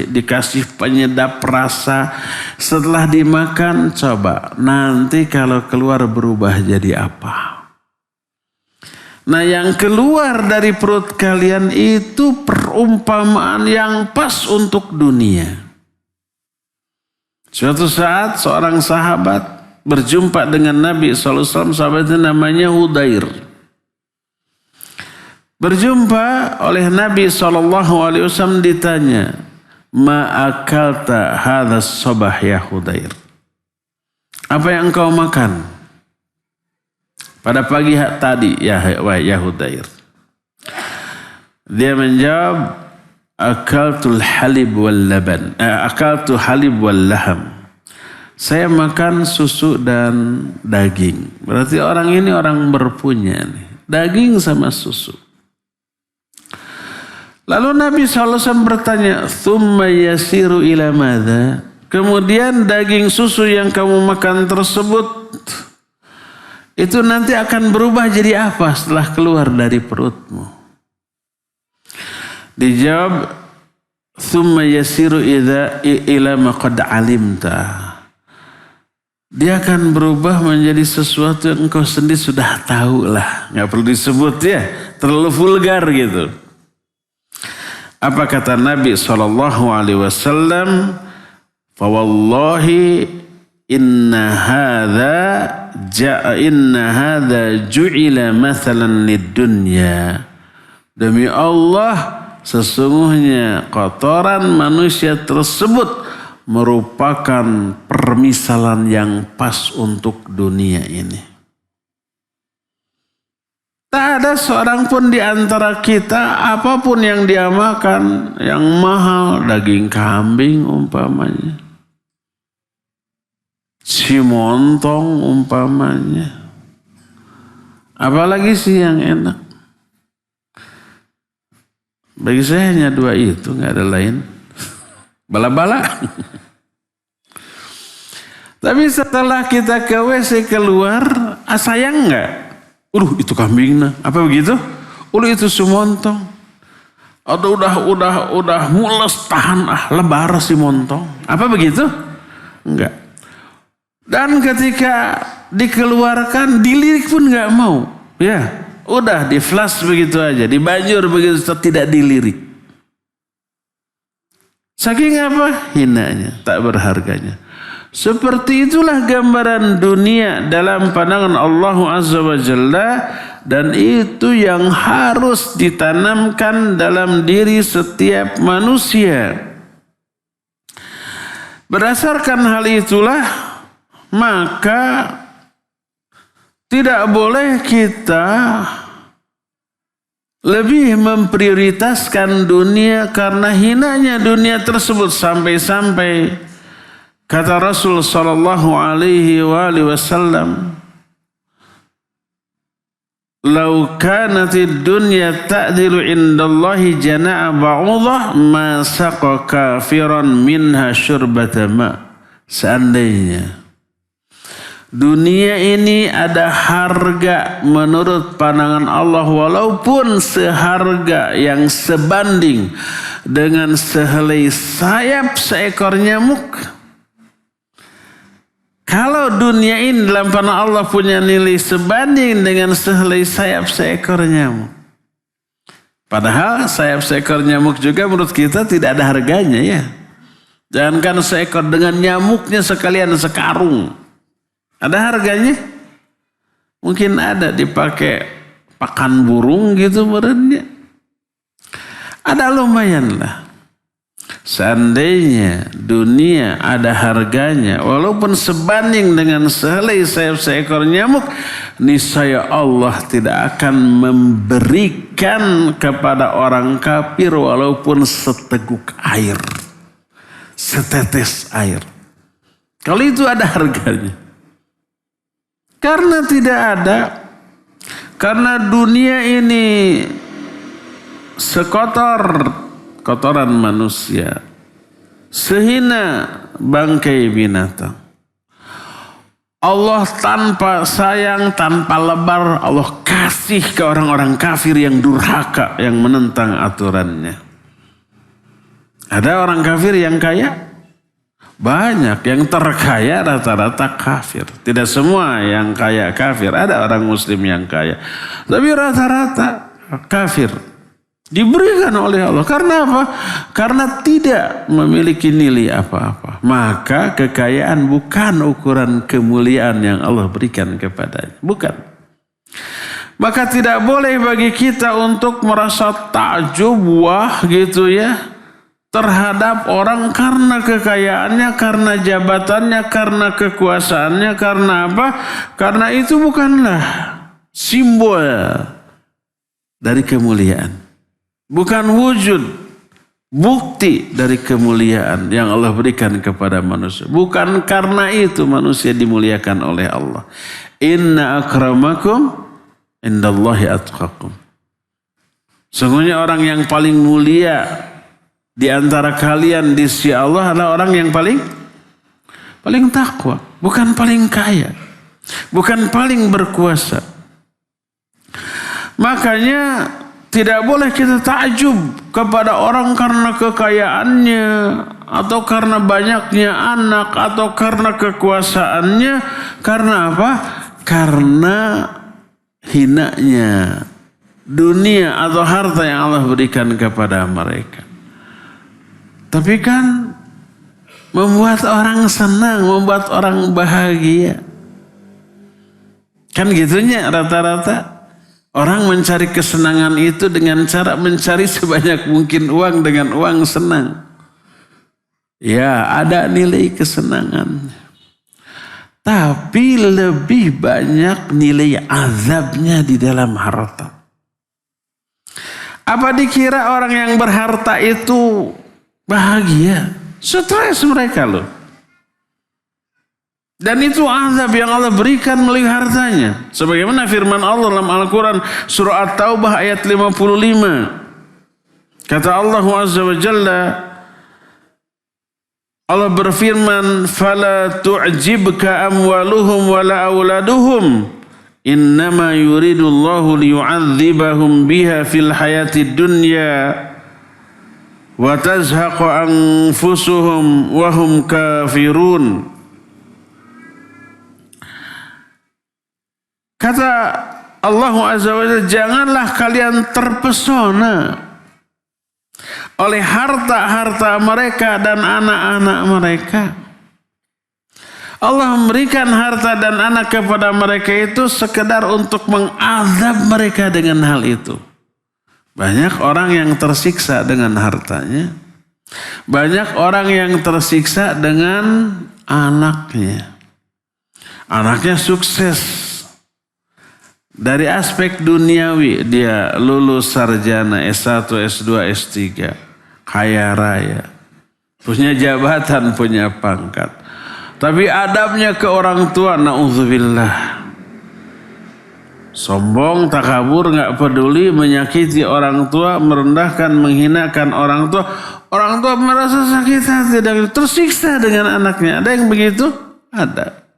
dikasih penyedap rasa, setelah dimakan, coba nanti kalau keluar berubah jadi apa? Nah, yang keluar dari perut kalian itu perumpamaan yang pas untuk dunia. Suatu saat seorang sahabat berjumpa dengan Nabi SAW, sahabatnya namanya Hudair. Berjumpa oleh Nabi SAW ditanya, ma akalta hadha sabah ya Hudair? Apa yang engkau makan pada pagi tadi ya Hudair? Dia menjawab, akaltul halib wal laban, akaltu halib wal laham. Saya makan susu dan daging. Berarti orang ini orang berpunya nih. Daging sama susu. Lalu Nabi SAW bertanya, thumma yasiru ila madha? Kemudian daging susu yang kamu makan tersebut itu nanti akan berubah jadi apa setelah keluar dari perutmu? Dijawab, thumma yasiru ila ma qad alimta. Dia akan berubah menjadi sesuatu yang engkau sendiri sudah tahu lah. Nggak perlu disebut ya, terlalu vulgar gitu. Apa kata Nabi SAW? Fawallahi inna hadha ju'ila mathalan lid dunya. Demi Allah, sesungguhnya kotoran manusia tersebut merupakan permisalan yang pas untuk dunia ini. Tak ada seorang pun di antara kita, apapun yang dia makan, yang mahal, daging kambing umpamanya, cimontong umpamanya, apalagi sih yang enak. Bagi saya hanya dua itu, nggak ada lain. Bala-bala. Tapi setelah kita ke WC keluar, sayang nggak? Itu kambingnya. Apa begitu? Itu semontong. Atau udah mules tahan lebar si montong. Apa begitu? Enggak. Dan ketika dikeluarkan, dilirik pun nggak mau. Ya, udah di flash begitu aja, dibanjur begitu, tidak dilirik. Saking apa? Hinanya, tak berharganya. Seperti itulah gambaran dunia dalam pandangan Allah Azza wa Jalla, dan itu yang harus ditanamkan dalam diri setiap manusia. Berdasarkan hal itulah, maka tidak boleh kita lebih memprioritaskan dunia karena hinanya dunia tersebut, sampai-sampai kata Rasul sallallahu alaihi wasallam, "Lau kanatid dunya ta'dilu indallahi jana'a ba'udah ma saqa kafiran minha syurbata ma." Seandainya dunia ini ada harga menurut pandangan Allah, walaupun seharga yang sebanding dengan sehelai sayap seekor nyamuk. Kalau dunia ini dalam pandangan Allah punya nilai sebanding dengan sehelai sayap seekor nyamuk. Padahal sayap seekor nyamuk juga menurut kita tidak ada harganya ya. Jangankan seekor, dengan nyamuknya sekalian sekarung. Ada harganya? Mungkin ada dipakai pakan burung gitu berennya. Ada lumayan lah. Seandainya dunia ada harganya, walaupun sebanding dengan sehelai sayap seekor nyamuk, niscaya Allah tidak akan memberikan kepada orang kafir walaupun seteguk air, setetes air. Kalau itu ada harganya. Karena tidak ada, karena dunia ini kotoran manusia, sehina bangkai binatang. Allah tanpa sayang, tanpa lebar, Allah kasih ke orang-orang kafir yang durhaka, yang menentang aturannya. Ada orang kafir yang kaya? Banyak. Yang terkaya rata-rata kafir. Tidak semua yang kaya kafir. Ada orang muslim yang kaya. Tapi rata-rata kafir. Diberikan oleh Allah. Karena apa? Karena tidak memiliki nilai apa-apa. Maka kekayaan bukan ukuran kemuliaan yang Allah berikan kepadanya. Bukan. Maka tidak boleh bagi kita untuk merasa takjub, wah gitu ya, terhadap orang karena kekayaannya, karena jabatannya, karena kekuasaannya, karena apa? Karena itu bukanlah simbol dari kemuliaan. Bukan wujud, bukti dari kemuliaan yang Allah berikan kepada manusia. Bukan karena itu manusia dimuliakan oleh Allah. Inna akramakum indallahi atqakum. Sungguhnya orang yang paling mulia di antara kalian di sisi Allah adalah orang yang paling takwa, bukan paling kaya, bukan paling berkuasa. Makanya tidak boleh kita takjub kepada orang karena kekayaannya, atau karena banyaknya anak, atau karena kekuasaannya. Karena apa? Karena hinanya dunia atau harta yang Allah berikan kepada mereka. Tapi kan membuat orang senang, membuat orang bahagia. Kan gitunya rata-rata. Orang mencari kesenangan itu dengan cara mencari sebanyak mungkin uang, dengan uang senang. Ya, ada nilai kesenangan. Tapi lebih banyak nilai azabnya di dalam harta. Apa dikira orang yang berharta itu bahagia? Stres mereka loh. Dan itu azab yang Allah berikan melalui hartanya. Sebagaimana firman Allah dalam Al-Quran surah At-Taubah ayat 55. Kata Allah Azza wa Jalla, Allah berfirman, "Fala tu'jibka amwaluhum wala auladuhum, innama yuridullahu liyu'adzibahum biha fil hayatid dunya wa tazhaqu anfusuhum wa hum kafirun." Kata Allah Azza wa Jalla, janganlah kalian terpesona oleh harta-harta mereka dan anak-anak mereka. Allah memberikan harta dan anak kepada mereka itu sekedar untuk mengazab mereka dengan hal itu. Banyak orang yang tersiksa dengan hartanya. Banyak orang yang tersiksa dengan anaknya. Anaknya sukses. Dari aspek duniawi, dia lulus sarjana S1, S2, S3. Kaya raya. Punya jabatan, punya pangkat. Tapi adabnya ke orang tua, na'udzubillah. Sombong, takabur, gak peduli, menyakiti orang tua, merendahkan, menghinakan orang tua. Orang tua merasa sakit hati dan tersiksa dengan anaknya. Ada yang begitu? Ada.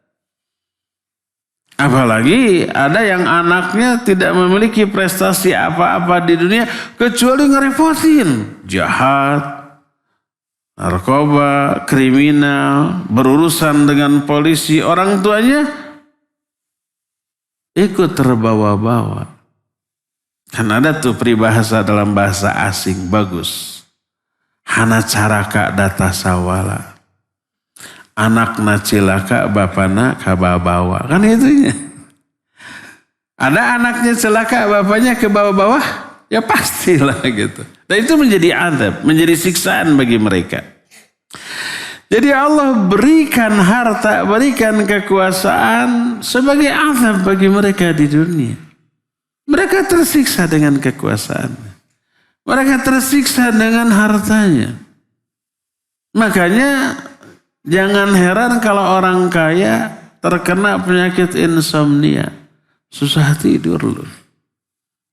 Apalagi ada yang anaknya tidak memiliki prestasi apa-apa di dunia kecuali ngerepotin. Jahat, narkoba, kriminal, berurusan dengan polisi. Orang tuanya ikut terbawa-bawa. Kan ada tuh peribahasa dalam bahasa asing bagus. Hana caraka data sawala. Anak na celaka, bapana kabawa-bawa. Kan itunya. Ada anaknya celaka, bapaknya ke bawah-bawah? Ya pastilah gitu. Dan itu menjadi azab, menjadi siksaan bagi mereka. Jadi Allah berikan harta, berikan kekuasaan sebagai azab bagi mereka di dunia. Mereka tersiksa dengan kekuasaan. Mereka tersiksa dengan hartanya. Makanya jangan heran kalau orang kaya terkena penyakit insomnia. Susah tidur loh.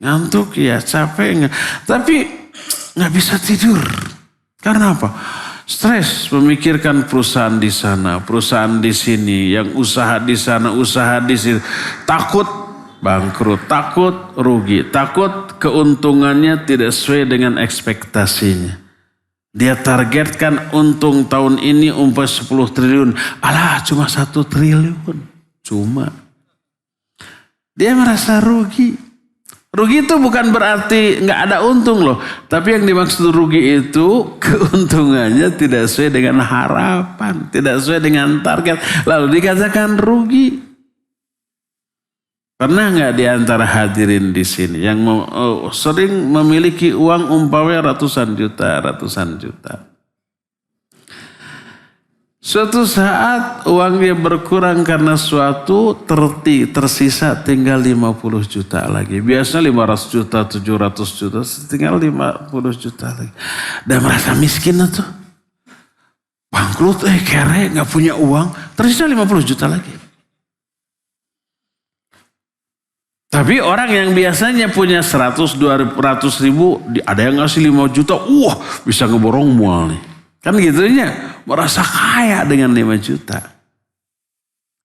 Ngantuk ya, capek enggak. Tapi nggak bisa tidur. Karena apa? Stres memikirkan perusahaan di sana, perusahaan di sini, yang usaha di sana, usaha di sini. Takut bangkrut, takut rugi, takut keuntungannya tidak sesuai dengan ekspektasinya. Dia targetkan untung tahun ini umpah 10 triliun. Alah cuma 1 triliun. Cuma. Dia merasa rugi. Rugi itu bukan berarti nggak ada untung loh. Tapi yang dimaksud rugi itu keuntungannya tidak sesuai dengan harapan. Tidak sesuai dengan target. Lalu dikatakan rugi. Pernah nggak di antara hadirin di sini yang sering memiliki uang umpamanya ratusan juta. Suatu saat uangnya berkurang karena suatu tersisa tinggal 50 juta lagi. Biasanya 500 juta, 700 juta, tinggal 50 juta lagi. Dan merasa miskin tuh. Bangkrut, kere, nggak punya uang, tersisa 50 juta lagi. Tapi orang yang biasanya punya 100, 200 ribu, ada yang ngasih 5 juta, bisa ngeborong mual nih. Kan gitunya, merasa kaya dengan 5 juta.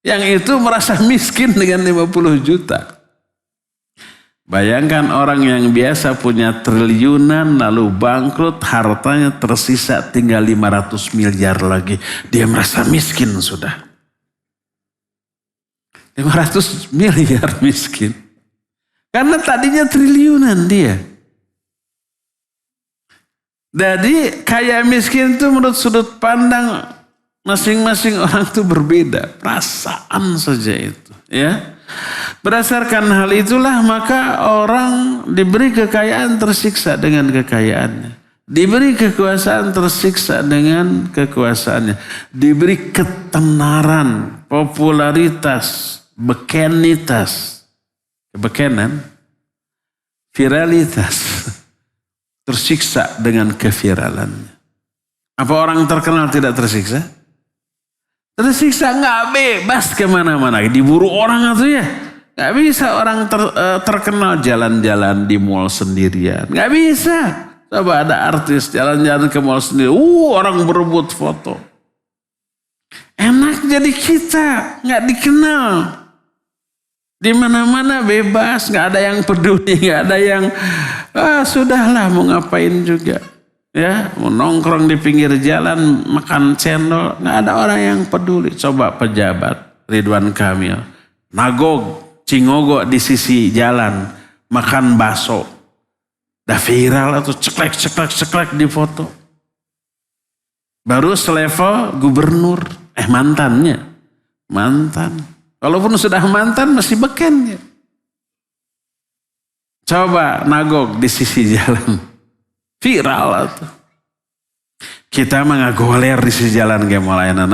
Yang itu merasa miskin dengan 50 juta. Bayangkan orang yang biasa punya triliunan, lalu bangkrut, hartanya tersisa tinggal 500 miliar lagi. Dia merasa miskin sudah. 500 miliar miskin. Karena tadinya triliunan dia. Jadi kaya miskin itu menurut sudut pandang masing-masing orang itu berbeda. Perasaan saja itu. Ya. Berdasarkan hal itulah maka orang diberi kekayaan tersiksa dengan kekayaannya. Diberi kekuasaan tersiksa dengan kekuasaannya. Diberi ketenaran, popularitas, bekenitas. Kebekenan, viralitas. Tersiksa dengan keviralannya. Apa orang terkenal tidak tersiksa? Tersiksa, nggak bebas kemana-mana. Diburu orang atau ya. Nggak bisa orang terkenal jalan-jalan di mall sendirian. Nggak bisa. Coba ada artis jalan-jalan ke mall sendiri. Orang berebut foto. Enak jadi kita. Nggak dikenal. Di mana-mana bebas. Nggak ada yang peduli. Nggak ada yang sudahlah mau ngapain juga. Ya, mau nongkrong di pinggir jalan, makan cendol, nggak ada orang yang peduli. Coba pejabat Ridwan Kamil, nagog, cingogo di sisi jalan, makan bakso, dah viral atau ceklek di foto. Baru selevel gubernur, mantan. Walaupun sudah mantan masih beken. Coba nagog di sisi jalan. Viral tuh. Kita mah ngagoler di sisi jalan kayak mulai naon.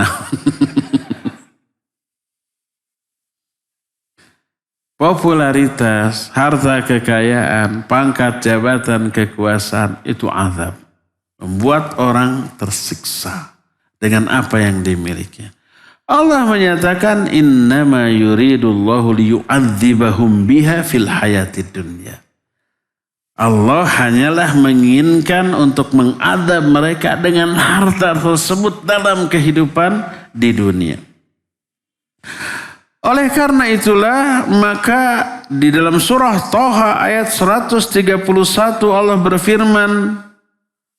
Popularitas, harta kekayaan, pangkat jabatan, kekuasaan itu azab. Membuat orang tersiksa dengan apa yang dimiliki. Allah menyatakan innama yuridullahu liyu'adzibahum biha fil hayatid dunya. Allah hanyalah menginginkan untuk mengadab mereka dengan harta tersebut dalam kehidupan di dunia. Oleh karena itulah maka di dalam surah Thaha ayat 131 Allah berfirman,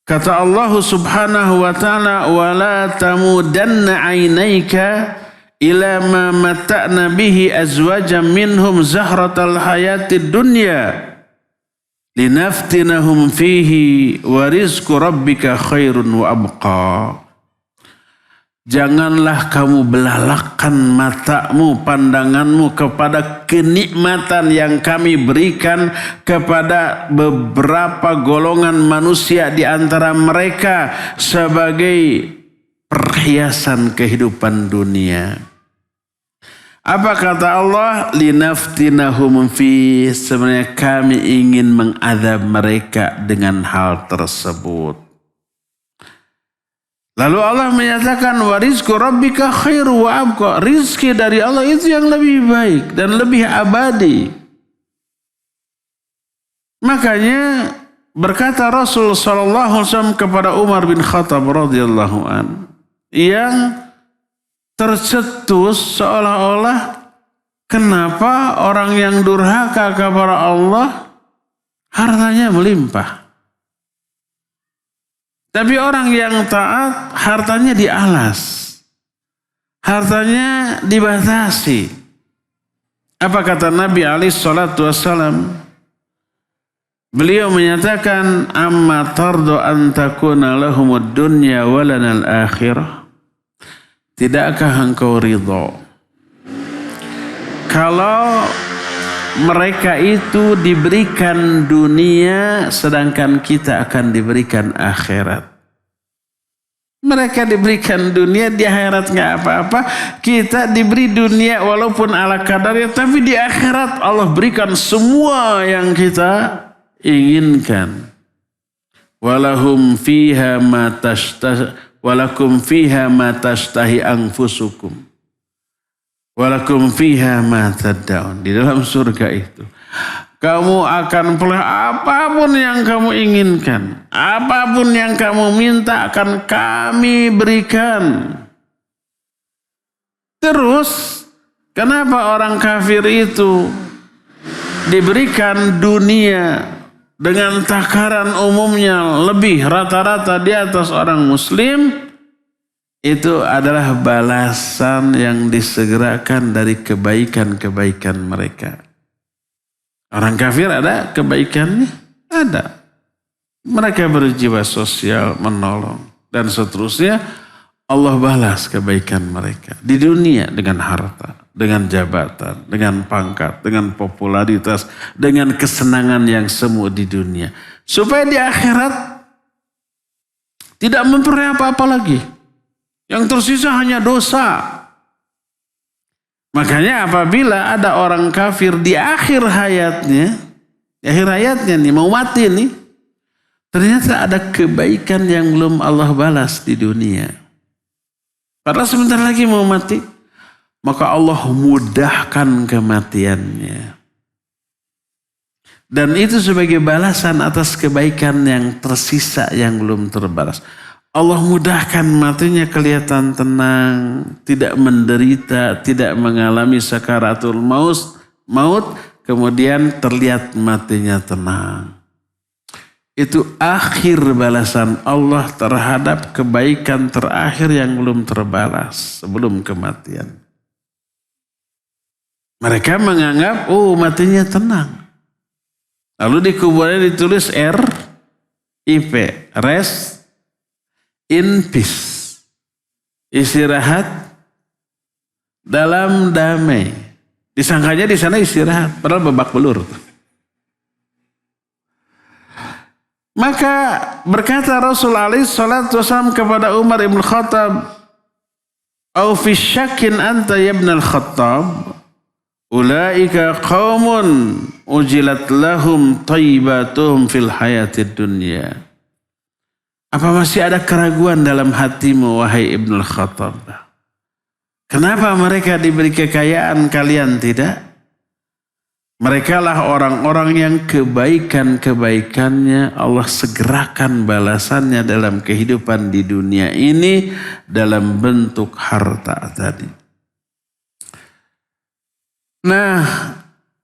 kata Allah Subhanahu wa taala, wala tamudanna 'ainaika ila ma mata'na bihi azwajan minhum zahratal hayatid dunya linaftinahum fihi wa rizqu rabbika khairun wa abqa. Janganlah kamu belalakkan matamu, pandanganmu kepada kenikmatan yang kami berikan kepada beberapa golongan manusia di antara mereka sebagai perhiasan kehidupan dunia. Apa kata Allah? Linaftinahum fi, sebenarnya kami ingin mengadab mereka dengan hal tersebut. Lalu Allah menyatakan wa rizqu rabbika khairu wa abqa. Rizki dari Allah itu yang lebih baik dan lebih abadi. Makanya berkata Rasul sallallahu alaihi wasallam kepada Umar bin Khattab radhiyallahu an, yang tercetus seolah-olah kenapa orang yang durhaka kepada Allah hartanya melimpah. Tapi orang yang taat hartanya dialas. Hartanya dibatasi. Apa kata Nabi alaihi salatu wassalam? Beliau menyatakan amma tardu an takuna lahumud dunya walanal akhirah. Tidakkah engkau ridho kalau mereka itu diberikan dunia sedangkan kita akan diberikan akhirat? Mereka diberikan dunia, di akhirat nggak apa-apa. Kita diberi dunia walaupun ala kadarnya, tapi di akhirat Allah berikan semua yang kita inginkan. Walahum fiha ma walakum fiha ma tashtahi anfusukum walakum fiha ma tad'un. Di dalam surga itu kamu akan peroleh apapun yang kamu inginkan, apapun yang kamu minta akan kami berikan. Terus kenapa orang kafir itu diberikan dunia dengan takaran umumnya lebih rata-rata di atas orang muslim? Itu adalah balasan yang disegerakan dari kebaikan-kebaikan mereka. Orang kafir ada kebaikannya? Ada. Mereka berjiwa sosial, menolong, dan seterusnya. Allah balas kebaikan mereka di dunia dengan harta, dengan jabatan, dengan pangkat, dengan popularitas, dengan kesenangan yang semu di dunia. Supaya di akhirat Tidak memperoleh apa-apa lagi. Yang tersisa hanya dosa. Makanya apabila ada orang kafir di akhir hayatnya nih mau mati nih, ternyata ada kebaikan yang belum Allah balas di dunia. Padahal sebentar lagi mau mati, maka Allah mudahkan kematiannya. Dan itu sebagai balasan atas kebaikan yang tersisa yang belum terbalas. Allah mudahkan matinya kelihatan tenang, tidak menderita, tidak mengalami sakaratul maut, kemudian terlihat matinya tenang. Itu akhir balasan Allah terhadap kebaikan terakhir yang belum terbalas sebelum kematian. Mereka menganggap, matinya tenang. Lalu di kuburannya ditulis RIP, rest in peace. Istirahat dalam damai. Disangkanya di sana istirahat, padahal babak belur. Maka berkata Rasul alaihi salatu wasallam kepada Umar ibn Khattab, "Au fi syakin anta ya ibn al-Khattab, ulaika qaumun ujilat lahum taibatuhum fil hayatid dunya." Apa masih ada keraguan dalam hatimu wahai Ibnu Khattab? Kenapa mereka diberi kekayaan kalian tidak? Mereka lah orang-orang yang kebaikan-kebaikannya Allah segerakan balasannya dalam kehidupan di dunia ini dalam bentuk harta tadi. Nah,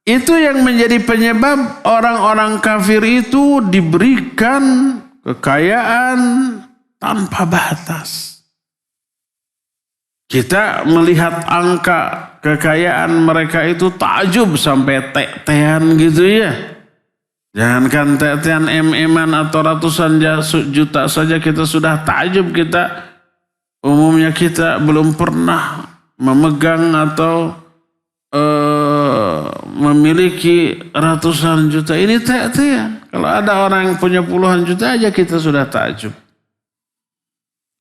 itu yang menjadi penyebab orang-orang kafir itu diberikan kekayaan tanpa batas. Kita melihat angka kekayaan mereka itu takjub sampai tek-tean gitu ya. Jangankan tek-tean MM-an atau ratusan juta saja kita sudah takjub. Umumnya kita belum pernah memegang atau memiliki ratusan juta. Ini tek-tean. Kalau ada orang yang punya puluhan juta aja kita sudah takjub.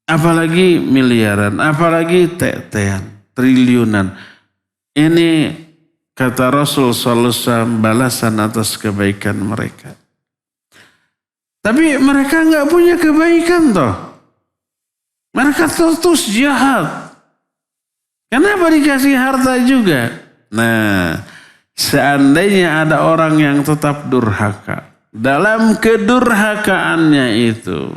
Apalagi miliaran, apalagi tek-tean, triliunan. Ini kata Rasul sallallahu alaihi wasallam balasan atas kebaikan mereka. Tapi mereka enggak punya kebaikan toh. Mereka terus jahat. Kenapa dikasih harta juga? Nah, seandainya ada orang yang tetap durhaka, dalam kedurhakaannya itu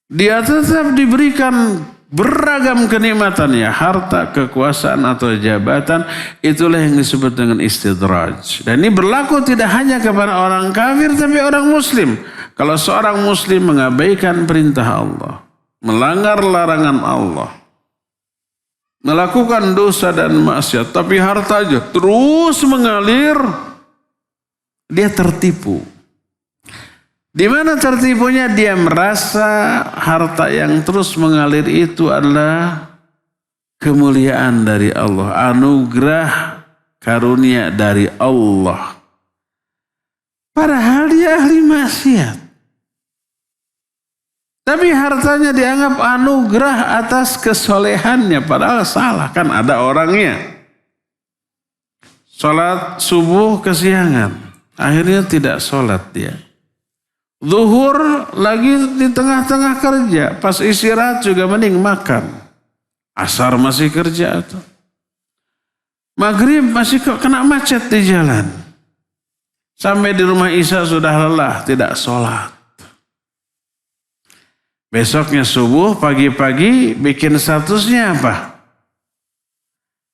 dia tetap diberikan beragam kenikmatan ya, harta, kekuasaan atau jabatan, itulah yang disebut dengan istidraj. Dan ini berlaku tidak hanya kepada orang kafir tapi orang muslim. Kalau seorang muslim mengabaikan perintah Allah, melanggar larangan Allah, melakukan dosa dan maksiat, tapi hartanya terus mengalir, dia tertipu. Di mana tertipunya? Dia merasa harta yang terus mengalir itu adalah kemuliaan dari Allah, anugerah karunia dari Allah. Padahal dia ahli maksiat. Tapi hartanya dianggap anugerah atas kesolehannya, padahal salah, kan ada orangnya. Sholat subuh kesiangan, akhirnya tidak sholat dia. Zuhur lagi di tengah-tengah kerja, pas istirahat juga mending makan. Asar masih kerja tuh. Maghrib masih kena macet di jalan. Sampai di rumah Isya sudah lelah, tidak sholat. Besoknya subuh, pagi-pagi bikin statusnya apa?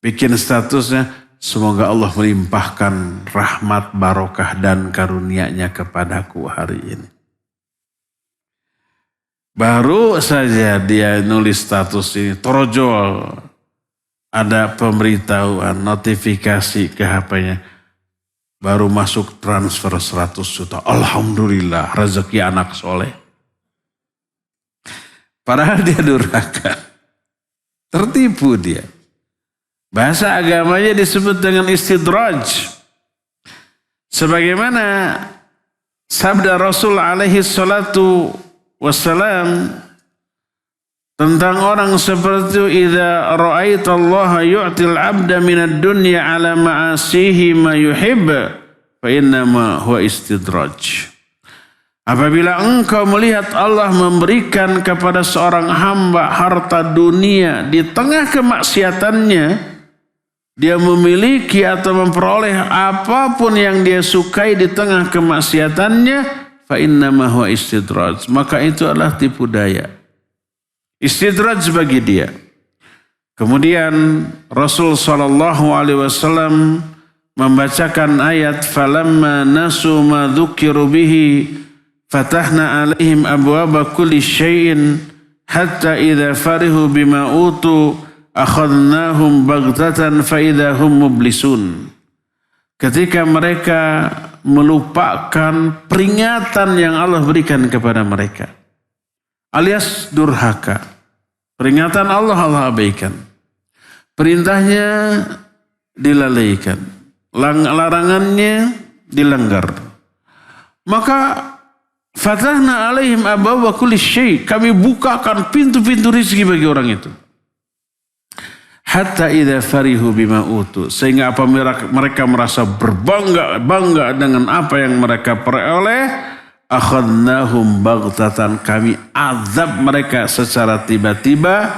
Bikin statusnya, semoga Allah melimpahkan rahmat, barokah dan karunia-Nya kepadaku hari ini. Baru saja dia nulis status ini, torojol. Ada pemberitahuan, notifikasi ke HP-nya. Baru masuk transfer 100 juta. Alhamdulillah, rezeki anak soleh. Padahal dia durhaka. Tertipu dia. Bahasa agamanya disebut dengan istidraj. Sebagaimana sabda Rasul alaihi salatu wassalam tentang orang seperti itu, idza ra'aitallaha yu'til 'abda minad dunya 'ala ma'asihi ma yuhibb fa innama huwa istidraj. Apabila engkau melihat Allah memberikan kepada seorang hamba harta dunia di tengah kemaksiatannya, dia memiliki atau memperoleh apapun yang dia sukai di tengah kemaksiatannya, fa innama huwa istidraj, maka itu adalah tipu daya. Istidraj bagi dia. Kemudian Rasul sallallahu alaihi wasallam membacakan ayat falamma nasu ma dzukiru bihi fatahna alaihim abwaaba kulli syai'in hatta idza farihu bima utu akhadnahum baghtatan fa idza hum mublisun. Ketika mereka melupakan peringatan yang Allah berikan kepada mereka, alias durhaka. Peringatan Allah abaikan. Perintahnya dilalaikan. Larangannya dilanggar. Maka fatahna alaihim abwaaba kulli syai', kami bukakan pintu-pintu rezeki bagi orang itu. Hatta idza farihu bima utu, sehingga apa mereka merasa bangga dengan apa yang mereka peroleh, akhadnahum baghtatan, kami azab mereka secara tiba-tiba,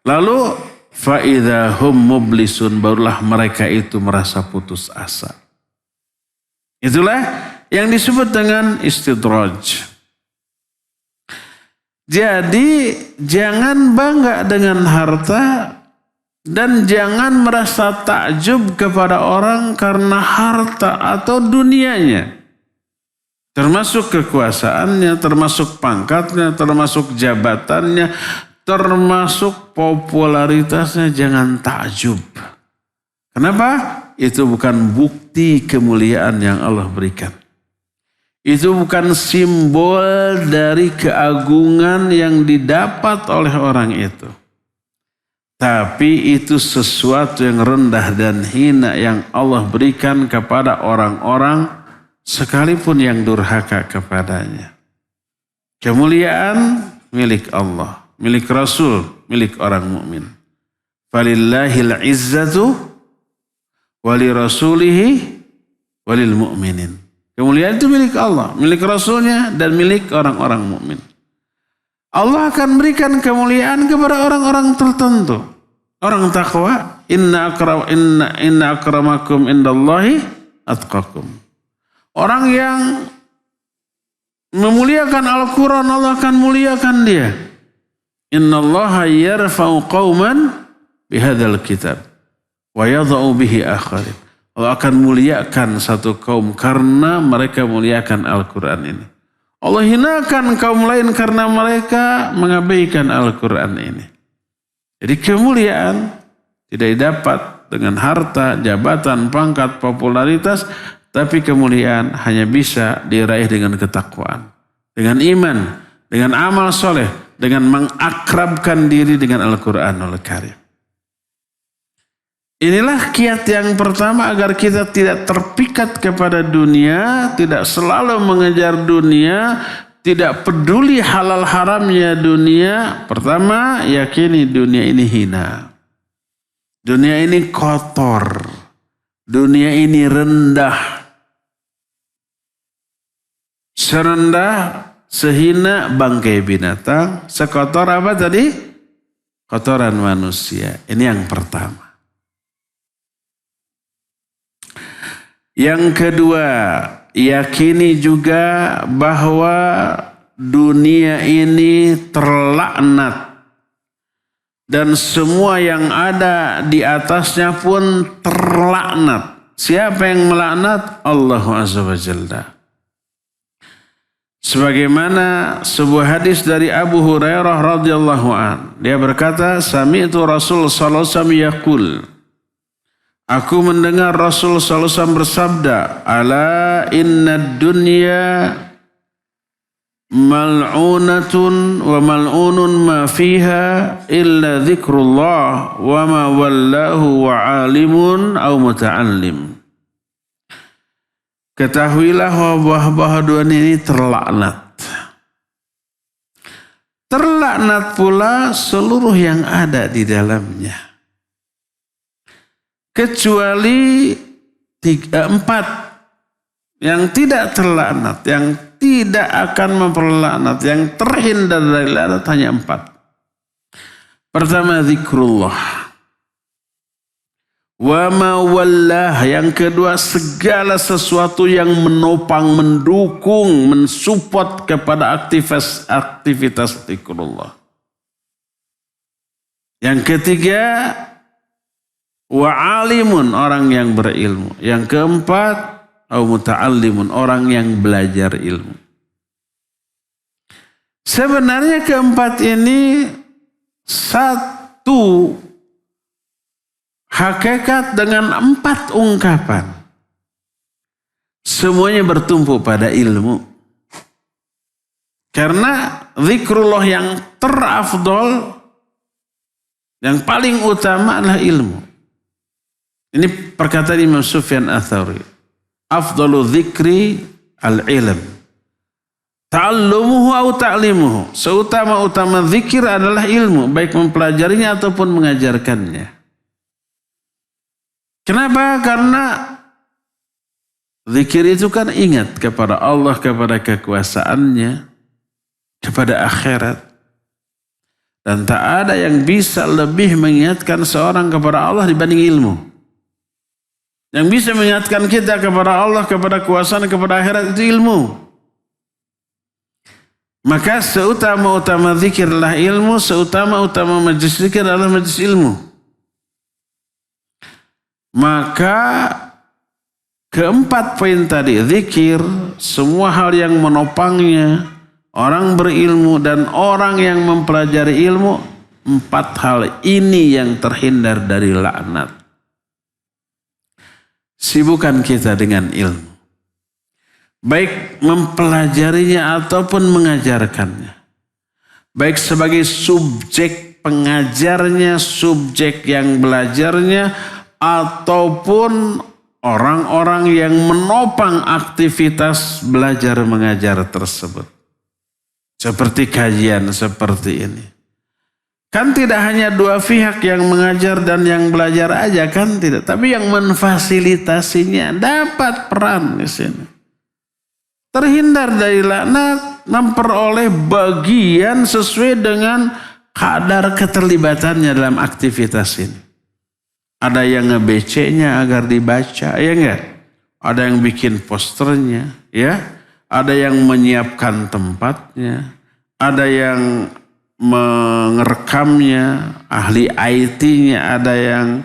lalu fa idza hum mublisun, barulah mereka itu merasa putus asa. Itulah yang disebut dengan istidraj. Jadi jangan bangga dengan harta dan jangan merasa takjub kepada orang karena harta atau dunianya. Termasuk kekuasaannya, termasuk pangkatnya, termasuk jabatannya, termasuk popularitasnya, jangan takjub. Kenapa? Itu bukan bukti kemuliaan yang Allah berikan. Itu bukan simbol dari keagungan yang didapat oleh orang itu. Tapi itu sesuatu yang rendah dan hina yang Allah berikan kepada orang-orang sekalipun yang durhaka kepadanya. Kemuliaan milik Allah, milik Rasul, milik orang mukmin. Falillahil izzatu wali rasulihi walil mu'minin. Kemuliaan itu milik Allah, milik Rasulnya dan milik orang-orang mukmin. Allah akan berikan kemuliaan kepada orang-orang tertentu. Orang takwa, inna akramakum indallahi atqakum. Orang yang memuliakan Al-Quran, Allah akan muliakan dia. Innallaha yarfa'u qauman bihadzal kitab wa yadha'u bihi akharin. Allah akan muliakan satu kaum karena mereka muliakan Al-Quran ini. Allah hinakan kaum lain karena mereka mengabaikan Al-Quran ini. Jadi kemuliaan tidak didapat dengan harta, jabatan, pangkat, popularitas, tapi kemuliaan hanya bisa diraih dengan ketakwaan, dengan iman, dengan amal soleh, dengan mengakrabkan diri dengan Al-Quranul Karim. Inilah kiat yang pertama agar kita tidak terpikat kepada dunia, tidak selalu mengejar dunia, tidak peduli halal haramnya dunia. Pertama, yakini dunia ini hina. Dunia ini kotor. Dunia ini rendah. Serendah, sehina bangkai binatang. Sekotor apa tadi? Kotoran manusia. Ini yang pertama. Yang kedua, yakini juga bahwa dunia ini terlaknat dan semua yang ada di atasnya pun terlaknat. Siapa yang melaknat? Allah Azza wa Jalla. Sebagaimana sebuah hadis dari Abu Hurairah radhiyallahu an, dia berkata, sami'tu Rasul sallallahu alaihi wasallam yaqul, aku mendengar Rasul sallallahu alaihi wasallam bersabda, ala inna dunya mal'unatun wa mal'unun ma fiha illa dzikrullah wa ma wallahu wa alimun aw muta'allim. ketahuilah bahwa dunia ini terlaknat. Terlaknat pula seluruh yang ada di dalamnya. Kecuali 4 yang tidak terlaknat, yang tidak akan memperlaknat, yang terhindar dari laknat hanya 4. Pertama, zikrullah. Wa ma wallah, yang kedua segala sesuatu yang menopang, mendukung, mensupport kepada aktivitas zikrullah. Yang ketiga, wa alimun, orang yang berilmu. Yang keempat, au muta'allimun, orang yang belajar ilmu. Sebenarnya keempat ini satu hakikat dengan 4 ungkapan. Semuanya bertumpu pada ilmu. Karena zikrullah yang terafdol, yang paling utama adalah ilmu. Ini perkataan Imam Sufyan Ats-Tsauri. Afdalu dzikri al-ilm. Ta'allumuhu au ta'limuhu. Seutama-utama zikir adalah ilmu, baik mempelajarinya ataupun mengajarkannya. Kenapa? Karena zikir itu kan ingat kepada Allah, kepada kekuasaannya, kepada akhirat. Dan tak ada yang bisa lebih mengingatkan seorang kepada Allah dibanding ilmu. Yang bisa mengingatkan kita kepada Allah, kepada kekuasaan, kepada akhirat itu ilmu. Maka seutama-utama zikir adalah ilmu, seutama-utama majlis zikir adalah majlis ilmu. Maka keempat poin tadi, zikir, semua hal yang menopangnya, orang berilmu dan orang yang mempelajari ilmu, 4 hal ini yang terhindar dari laknat. Sibukan kita dengan ilmu, baik mempelajarinya ataupun mengajarkannya, baik sebagai subjek pengajarnya, subjek yang belajarnya, ataupun orang-orang yang menopang aktivitas belajar mengajar tersebut. Seperti kajian seperti ini. Kan tidak hanya 2 pihak yang mengajar dan yang belajar aja, kan tidak. Tapi yang memfasilitasinya dapat peran di sini. Terhindar dari laknat, memperoleh bagian sesuai dengan kadar keterlibatannya dalam aktivitas ini. Ada yang nge-BC-nya agar dibaca, ya enggak? Ada yang bikin posternya, ya. Ada yang menyiapkan tempatnya, ada yang merekamnya, ahli IT-nya, ada yang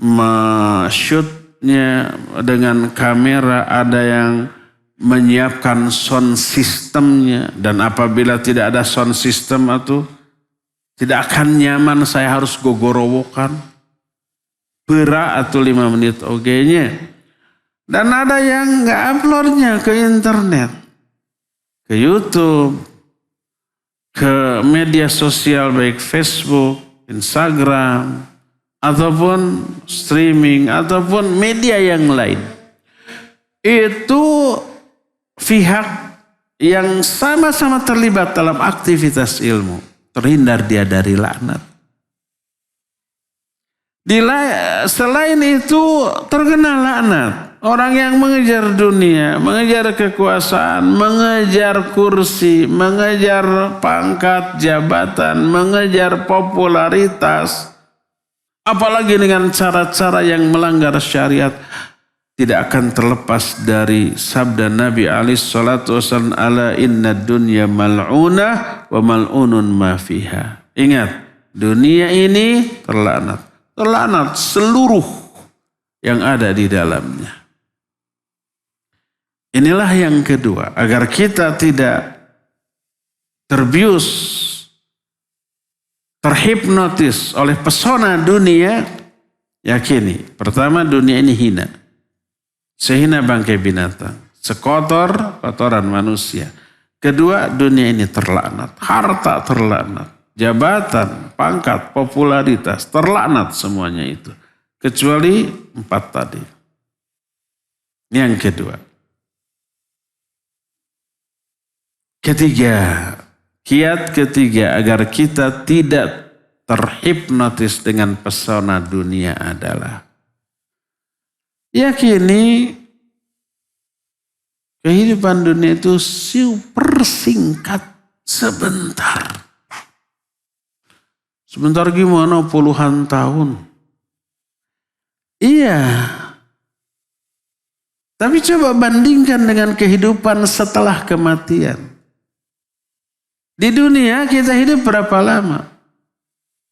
me-shootnya dengan kamera, ada yang menyiapkan sound systemnya. Dan apabila tidak ada sound system itu tidak akan nyaman, saya harus gogorowokan. Berak atau 5 menit OG-nya. Dan ada yang nggak uploadnya ke internet, ke YouTube, ke media sosial baik Facebook, Instagram, ataupun streaming, ataupun media yang lain. Itu pihak yang sama-sama terlibat dalam aktivitas ilmu. Terhindar dia dari laknat. Selain itu terkena laknat. Orang yang mengejar dunia, mengejar kekuasaan, mengejar kursi, mengejar pangkat jabatan, mengejar popularitas. Apalagi dengan cara-cara yang melanggar syariat. Tidak akan terlepas dari sabda Nabi SAW. Ala inna dunya mal'unah wa mal'unun ma fiha. Ingat, dunia ini terlaknat. Terlaknat seluruh yang ada di dalamnya. Inilah yang kedua, agar kita tidak terbius, terhipnotis oleh pesona dunia. Yakini, pertama, dunia ini hina. Sehina bangkai binatang, sekotor kotoran manusia. Kedua, dunia ini terlaknat, harta terlaknat. Jabatan, pangkat, popularitas, terlaknat semuanya itu. Kecuali 4 tadi. Ini yang kedua. Ketiga, kiat ketiga agar kita tidak terhipnotis dengan pesona dunia adalah yakini kehidupan dunia itu super singkat, sebentar. Sebentar gimana puluhan tahun? Iya. Tapi coba bandingkan dengan kehidupan setelah kematian. Di dunia kita hidup berapa lama?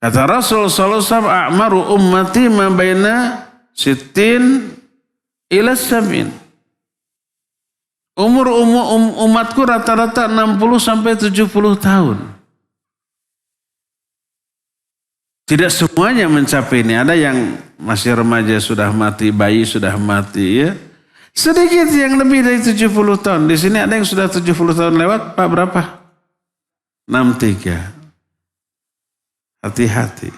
Kata Rasul sallallahu alaihi wasallam, "A'maru ummati ma baina 60 ila 70." Umur umatku rata-rata 60 sampai 70 tahun. Tidak semuanya mencapai ini. Ada yang masih remaja sudah mati, bayi sudah mati ya. Sedikit yang lebih dari 70 tahun. Di sini ada yang sudah 70 tahun lewat, Pak berapa? 63. Hati-hati.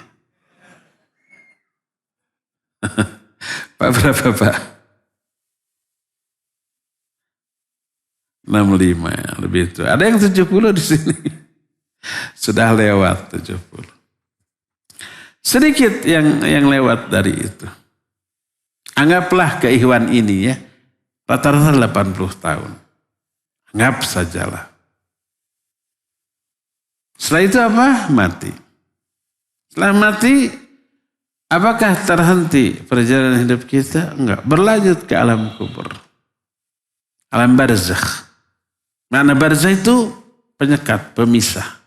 Pak berapa Pak? 65 ya, lebih itu. Ada yang 70 di sini. Sudah lewat 70. Sedikit yang lewat dari itu. Anggaplah keikhwan ini ya. Rata-rata 80 tahun. Anggap sajalah. Setelah itu apa? Mati. Setelah mati, apakah terhenti perjalanan hidup kita? Enggak. Berlanjut ke alam kubur. Alam barzakh. Makna barzakh itu penyekat, pemisah.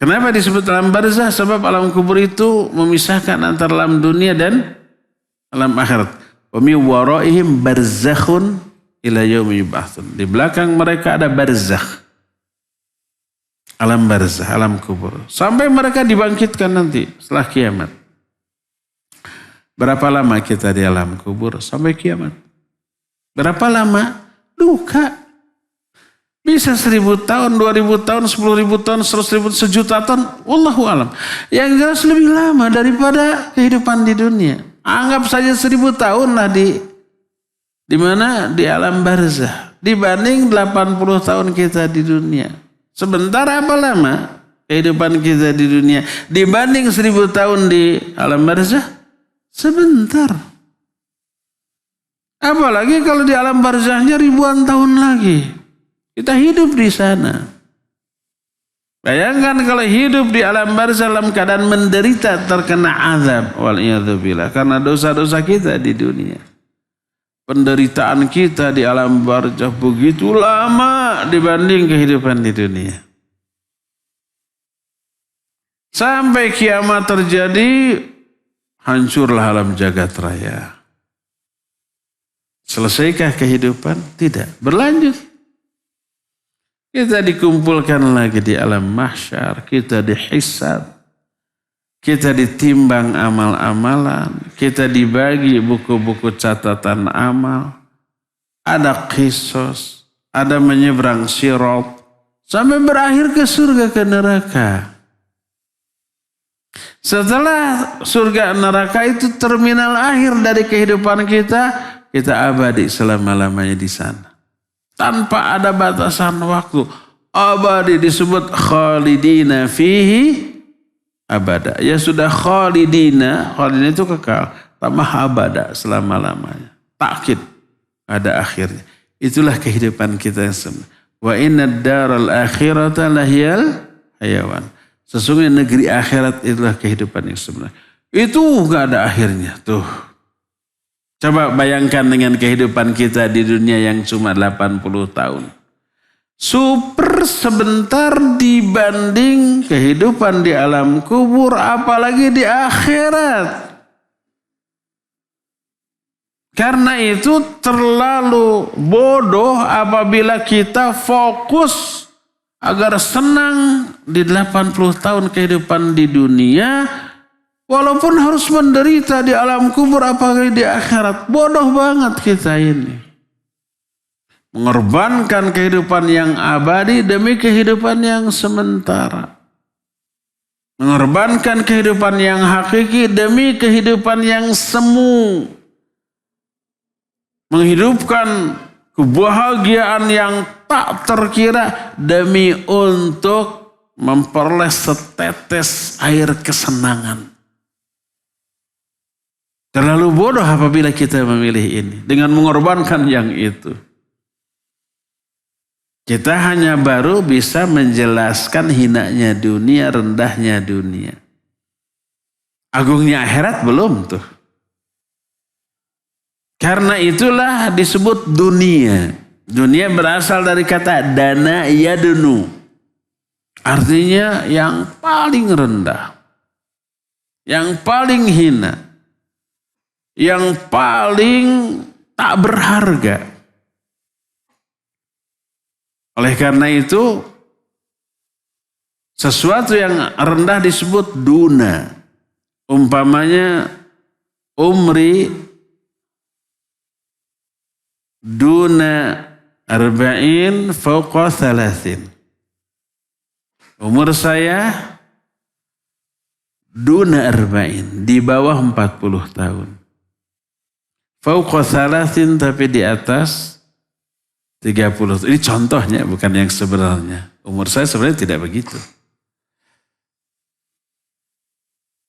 Kenapa disebut alam barzakh? Sebab alam kubur itu memisahkan antara alam dunia dan alam akhirat. Wa min waraihim barzakhun ila yaumi yub'atsun. Di belakang mereka ada barzakh. Alam barzakh, alam kubur. Sampai mereka dibangkitkan nanti setelah kiamat. Berapa lama kita di alam kubur? Sampai kiamat. Berapa lama? Duka. Bisa 1000 tahun, 2000 tahun, 10.000 tahun, 100.000, 1.000.000 tahun. Wallahu alam. Yang jelas lebih lama daripada kehidupan di dunia. Anggap saja 1000 tahun lah di mana? Di alam barzakh. Dibanding 80 tahun kita di dunia. Sebentar apa lama kehidupan kita di dunia dibanding 1000 tahun di alam barzakh? Sebentar. Apalagi kalau di alam barzakhnya ribuan tahun lagi. Kita hidup di sana. Bayangkan kalau hidup di alam barzakh dalam keadaan menderita terkena azab wal'iyadzubillah karena dosa-dosa kita di dunia. Penderitaan kita di alam barzakh begitu lama dibanding kehidupan di dunia. Sampai kiamat terjadi, hancurlah alam jagat raya. Selesaikah kehidupan? Tidak. Berlanjut. Kita dikumpulkan lagi di alam mahsyar. Kita dihisab. Kita ditimbang amal-amalan. Kita dibagi buku-buku catatan amal. Ada qisas. Ada menyeberang sirat. Sampai berakhir ke surga ke neraka. Setelah surga neraka itu terminal akhir dari kehidupan kita. Kita abadi selama-lamanya di sana. Tanpa ada batasan waktu. Abadi disebut khalidina fihi abada. Ya sudah khalidina itu kekal. Tambah abada selama-lamanya. Takkid ada akhirnya. Itulah kehidupan kita yang sebenarnya. Wa inna daral akhirata lahiyal hayawan. Sesungguhnya negeri akhirat itulah kehidupan yang sebenarnya. Itu gak ada akhirnya tuh. Coba bayangkan dengan kehidupan kita di dunia yang cuma 80 tahun. Super sebentar dibanding kehidupan di alam kubur, apalagi di akhirat. Karena itu terlalu bodoh apabila kita fokus agar senang di 80 tahun kehidupan di dunia, walaupun harus menderita di alam kubur apalagi di akhirat. Bodoh banget kita ini. Mengorbankan kehidupan yang abadi demi kehidupan yang sementara. Mengorbankan kehidupan yang hakiki demi kehidupan yang semu. Menghidupkan kebahagiaan yang tak terkira demi untuk memperoleh setetes air kesenangan. Terlalu bodoh apabila kita memilih ini dengan mengorbankan yang itu. Kita hanya baru bisa menjelaskan hinanya dunia, rendahnya dunia. Agungnya akhirat belum tuh. Karena itulah disebut dunia. Dunia berasal dari kata dana yadunu. Artinya yang paling rendah. Yang paling hina. Yang paling tak berharga. Oleh karena itu, sesuatu yang rendah disebut duna. Umpamanya umri duna arba'in fauqa thalathin. Umur saya duna arba'in, di bawah 40 tahun. Fauqa thalathin, tapi di atas 30. Ini contohnya, bukan yang sebenarnya. Umur saya sebenarnya tidak begitu.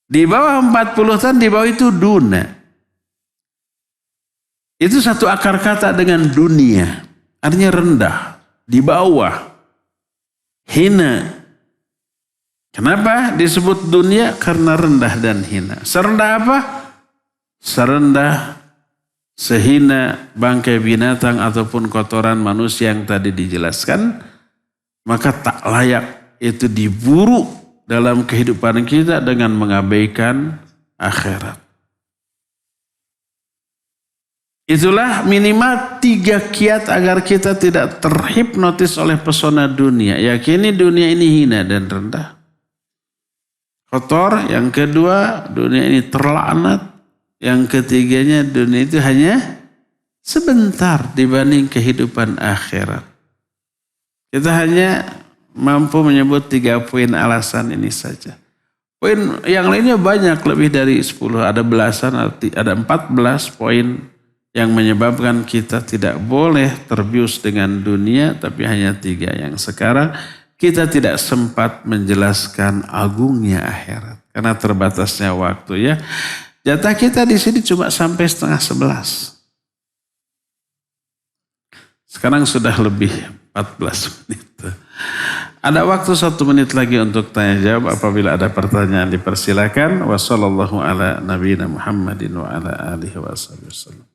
Di bawah 40 tahun, di bawah itu duna. Itu satu akar kata dengan dunia. Artinya rendah, di bawah, hina. Kenapa disebut dunia? Karena rendah dan hina. Serendah apa? Serendah, sehina bangkai binatang ataupun kotoran manusia yang tadi dijelaskan. Maka tak layak itu diburu dalam kehidupan kita dengan mengabaikan akhirat. Itulah minimal 3 kiat agar kita tidak terhipnotis oleh pesona dunia. Yakini dunia ini hina dan rendah. Kotor. Yang kedua, dunia ini terlaknat. Yang ketiganya, dunia itu hanya sebentar dibanding kehidupan akhirat. Kita hanya mampu menyebut 3 poin alasan ini saja. Poin yang lainnya banyak, lebih dari 10. Ada belasan, ada 14 poin yang menyebabkan kita tidak boleh terbius dengan dunia, tapi hanya 3 yang sekarang kita tidak sempat menjelaskan agungnya akhirat karena terbatasnya waktu ya. Jatah kita di sini cuma sampai 10:30. Sekarang sudah lebih 14 menit. Ada waktu 1 menit lagi untuk tanya jawab. Apabila ada pertanyaan dipersilakan. Wassallallahu ala nabiyina Muhammadin wa ala alihi wasallam.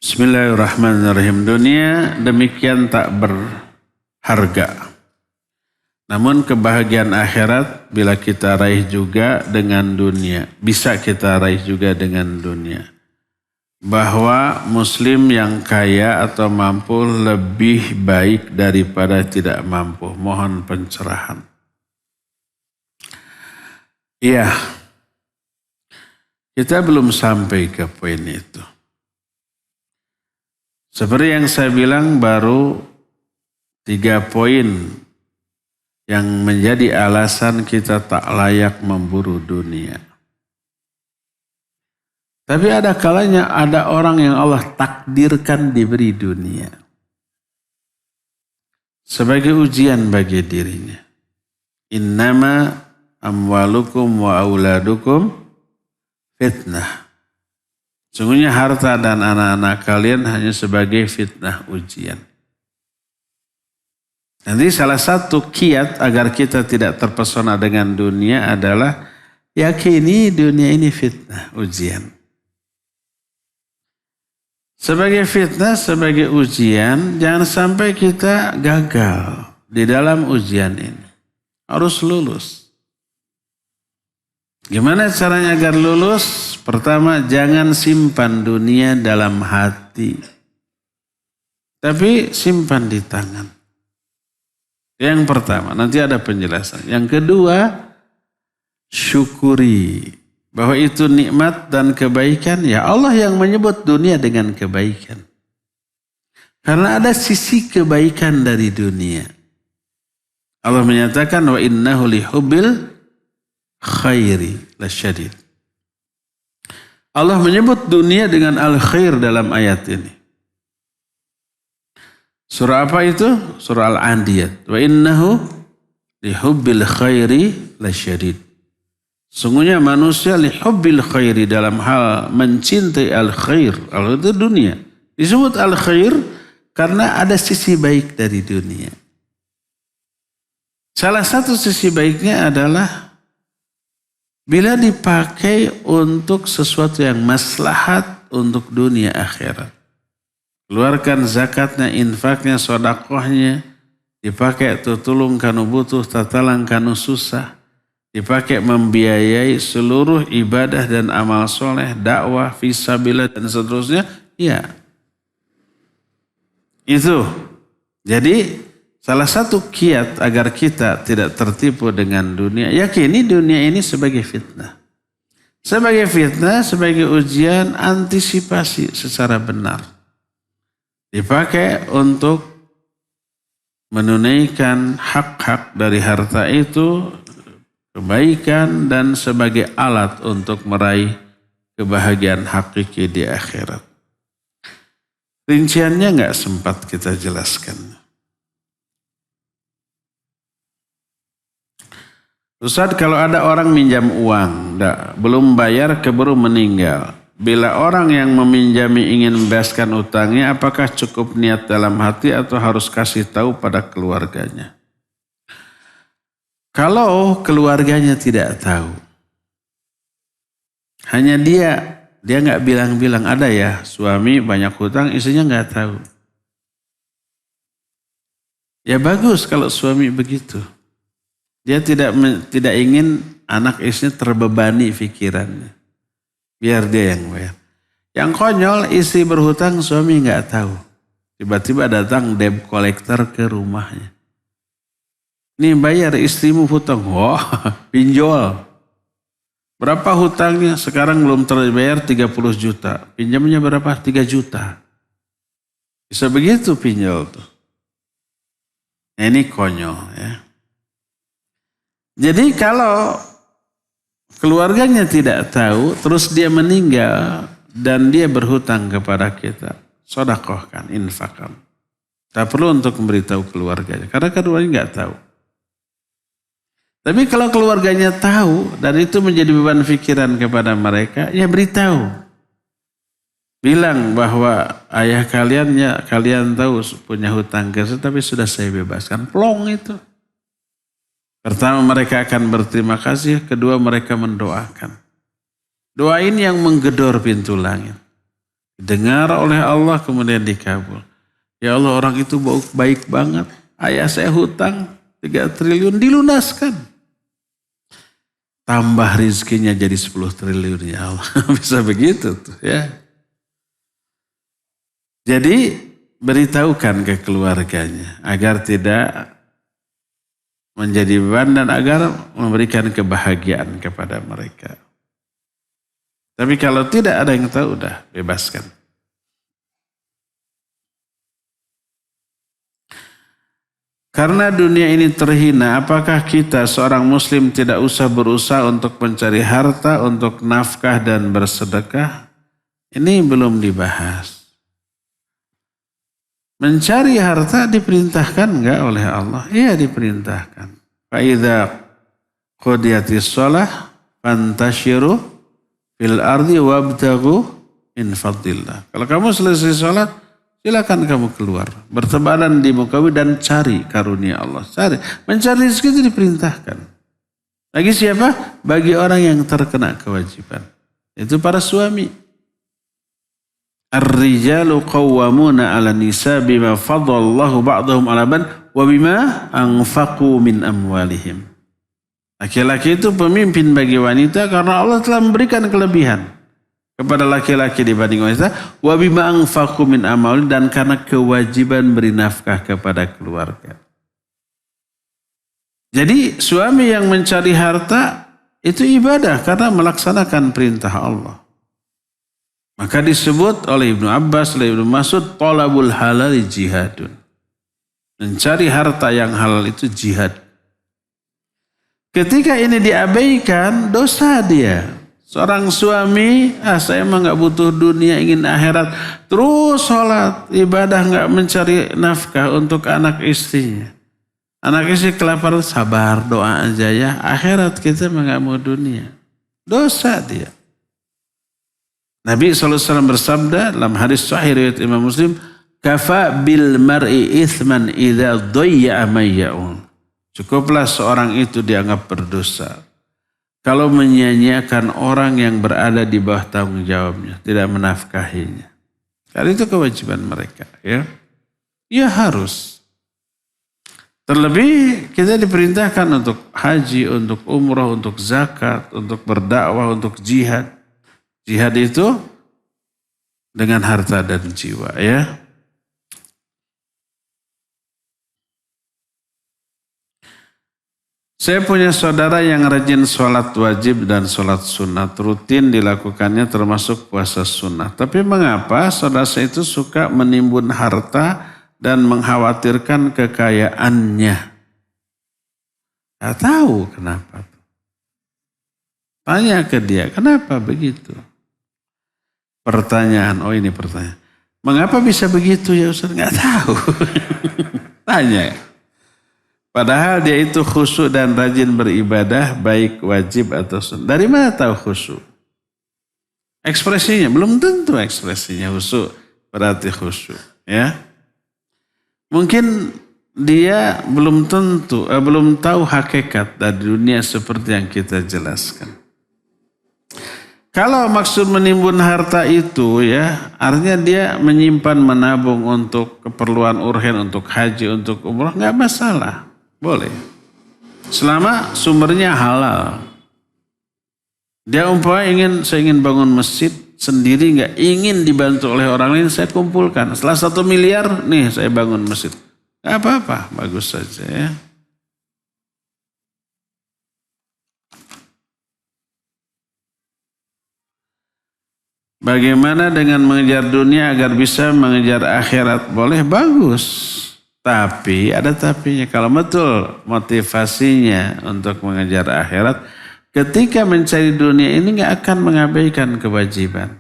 Bismillahirrahmanirrahim. Dunia demikian tak berharga. Namun kebahagiaan akhirat bila kita raih juga dengan dunia. Bisa kita raih juga dengan dunia. Bahwa muslim yang kaya atau mampu lebih baik daripada tidak mampu. Mohon pencerahan. Iya. Kita belum sampai ke poin itu. Seperti yang saya bilang, baru 3 poin yang menjadi alasan kita tak layak memburu dunia. Tapi ada kalanya ada orang yang Allah takdirkan diberi dunia sebagai ujian bagi dirinya. Innama amwalukum wa auladukum fitnah. Sungguhnya harta dan anak-anak kalian hanya sebagai fitnah ujian. Nanti salah satu kiat agar kita tidak terpesona dengan dunia adalah yakini dunia ini fitnah, ujian. Sebagai fitnah, sebagai ujian, jangan sampai kita gagal di dalam ujian ini. Harus lulus. Gimana caranya agar lulus? Pertama, jangan simpan dunia dalam hati. Tapi simpan di tangan. Yang pertama, nanti ada penjelasan. Yang kedua, syukuri bahwa itu nikmat dan kebaikan. Ya Allah yang menyebut dunia dengan kebaikan. Karena ada sisi kebaikan dari dunia. Allah menyatakan wa innahu lihubbil khairi lasyadid. Allah menyebut dunia dengan al-khair dalam ayat ini. Surah apa itu? Surah Al-Adiyat. Wa innahu lihubbil khairi lasyadid. Sungguhnya manusia lihubbil khairi dalam hal mencintai al-khair. Al itu dunia. Disebut al-khair karena ada sisi baik dari dunia. Salah satu sisi baiknya adalah bila dipakai untuk sesuatu yang maslahat untuk dunia akhirat. Keluarkan zakatnya, infaknya, sodakohnya, dipakai tutulung kanu butuh, tatalang kanu susah, dipakai membiayai seluruh ibadah dan amal soleh, dakwah, fisabilillah dan seterusnya, ya. Itu. Jadi salah satu kiat agar kita tidak tertipu dengan dunia, yakini dunia ini sebagai fitnah. Sebagai fitnah, sebagai ujian, antisipasi secara benar. Dipakai untuk menunaikan hak-hak dari harta itu, kebaikan dan sebagai alat untuk meraih kebahagiaan hakiki di akhirat. Rinciannya nggak sempat kita jelaskan. Ustaz, kalau ada orang minjam uang, belum bayar keburu meninggal. Bila orang yang meminjami ingin membebaskan utangnya, apakah cukup niat dalam hati atau harus kasih tahu pada keluarganya? Kalau keluarganya tidak tahu, hanya dia nggak bilang-bilang, ada ya suami banyak hutang, istrinya nggak tahu. Ya bagus kalau suami begitu. Dia tidak ingin anak istrinya terbebani pikirannya. Biar dia yang bayar. Yang konyol istri berhutang suami nggak tahu. Tiba-tiba datang debt collector ke rumahnya. Nih bayar istrimu hutang. Wah pinjol. Berapa hutangnya? Sekarang belum terbayar 30 juta. Pinjamnya berapa? 3 juta. Bisa begitu pinjol tuh. Nah, ini konyol ya. Jadi kalau keluarganya tidak tahu, terus dia meninggal dan dia berhutang kepada kita, sedekahkan, infakkan. Tak perlu untuk memberitahu keluarganya, karena keluarganya nggak tahu. Tapi kalau keluarganya tahu dan itu menjadi beban pikiran kepada mereka, ya beritahu. Bilang bahwa ayah kalian tahu punya hutang ke saya, tapi sudah saya bebaskan. Plong itu. Pertama mereka akan berterima kasih, kedua mereka mendoakan. Doa ini yang menggedor pintu langit. Dengar oleh Allah kemudian dikabul. Ya Allah orang itu baik banget. Ayah saya hutang 3 triliun dilunaskan. Tambah rizkinya jadi 10 triliun ya Allah. Bisa begitu tuh ya. Jadi beritahukan ke keluarganya agar tidak menjadi beban dan agar memberikan kebahagiaan kepada mereka. Tapi kalau tidak ada yang tahu, udah bebaskan. Karena dunia ini terhina, apakah kita seorang muslim tidak usah berusaha untuk mencari harta, untuk nafkah dan bersedekah? Ini belum dibahas. Mencari harta diperintahkan enggak oleh Allah? Iya diperintahkan. Fa'idha qudiyatis shalah fantashiru fil ardi wabtaghu min fadlillah. Kalau kamu selesai sholat, silakan kamu keluar. Bertebaran di muka bumi dan cari karunia Allah. Cari. Mencari rezeki itu diperintahkan. Bagi siapa? Bagi orang yang terkena kewajiban. Itu para suami. Ar-rijalu qawwamuna 'ala nisa bima fadallahu ba'dahum 'ala ba'd wa bima anfaqu min amwalihim. Laki-laki itu pemimpin bagi wanita karena Allah telah memberikan kelebihan kepada laki-laki dibanding wanita, wa bima anfaqu min amwalihim, dan karena kewajiban beri nafkah kepada keluarga. Jadi suami yang mencari harta itu ibadah karena melaksanakan perintah Allah. Maka disebut oleh Ibnu Abbas, oleh Ibnu Mas'ud, talabul halal jihadun. Mencari harta yang halal itu jihad. Ketika ini diabaikan, dosa dia. Seorang suami, saya emang gak butuh dunia, ingin akhirat. Terus sholat, ibadah, gak mencari nafkah untuk anak istrinya. Anak istri kelaparan, sabar, doa aja ya. Akhirat kita emang gak mau dunia. Dosa dia. Nabi SAW bersabda dalam hadis sahih riwayat Imam Muslim, kafa bil mar'i ithman idza dhayya'a mayya'un. Cukuplah seorang itu dianggap berdosa kalau menyia-nyiakan orang yang berada di bawah tanggung jawabnya, tidak menafkahinya. Karena itu kewajiban mereka, ya. Ya harus. Terlebih kita diperintahkan untuk haji, untuk umrah, untuk zakat, untuk berdakwah, untuk jihad. Jihad itu dengan harta dan jiwa, ya. Saya punya saudara yang rajin sholat wajib dan sholat sunat. Rutin dilakukannya termasuk puasa sunat. Tapi mengapa saudara saya itu suka menimbun harta dan mengkhawatirkan kekayaannya? Tidak tahu kenapa. Tanya ke dia, kenapa begitu? Pertanyaan, ini pertanyaan. Mengapa bisa begitu ya Ustaz? Nggak tahu. Tanya. Padahal dia itu khusyuk dan rajin beribadah, baik wajib atau sunat. Dari mana tahu khusyuk? Ekspresinya, belum tentu ekspresinya khusyuk berarti khusyuk. Ya, mungkin dia belum tahu hakikat dari dunia seperti yang kita jelaskan. Kalau maksud menimbun harta itu ya, artinya dia menyimpan, menabung untuk keperluan urgen, untuk haji, untuk umrah, nggak masalah. Boleh. Selama sumbernya halal. Dia saya ingin bangun masjid sendiri, nggak ingin dibantu oleh orang lain, saya kumpulkan. Setelah 1 miliar, nih saya bangun masjid. Nggak apa-apa, bagus saja ya. Bagaimana dengan mengejar dunia agar bisa mengejar akhirat? Boleh, bagus. Tapi ada tapinya. Kalau betul motivasinya untuk mengejar akhirat, ketika mencari dunia ini nggak akan mengabaikan kewajiban.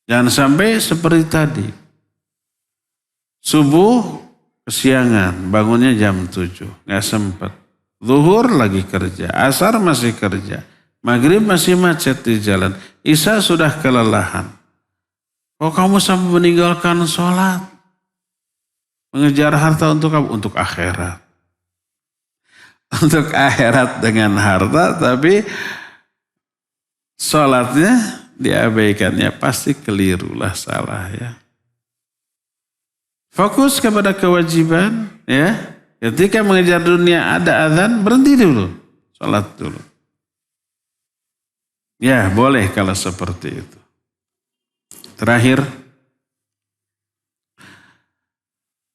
Jangan sampai seperti tadi. Subuh kesiangan, bangunnya jam 7, nggak sempat. Zuhur lagi kerja, asar masih kerja, maghrib masih macet di jalan, isya sudah kelelahan. Kok kamu sampai meninggalkan sholat? Mengejar harta untuk apa? Untuk akhirat. Untuk akhirat dengan harta, tapi sholatnya diabaikannya, pasti kelirulah, salah ya. Fokus kepada kewajiban ya. Ketika mengejar dunia ada azan, berhenti dulu, sholat dulu. Ya boleh kalau seperti itu. Terakhir,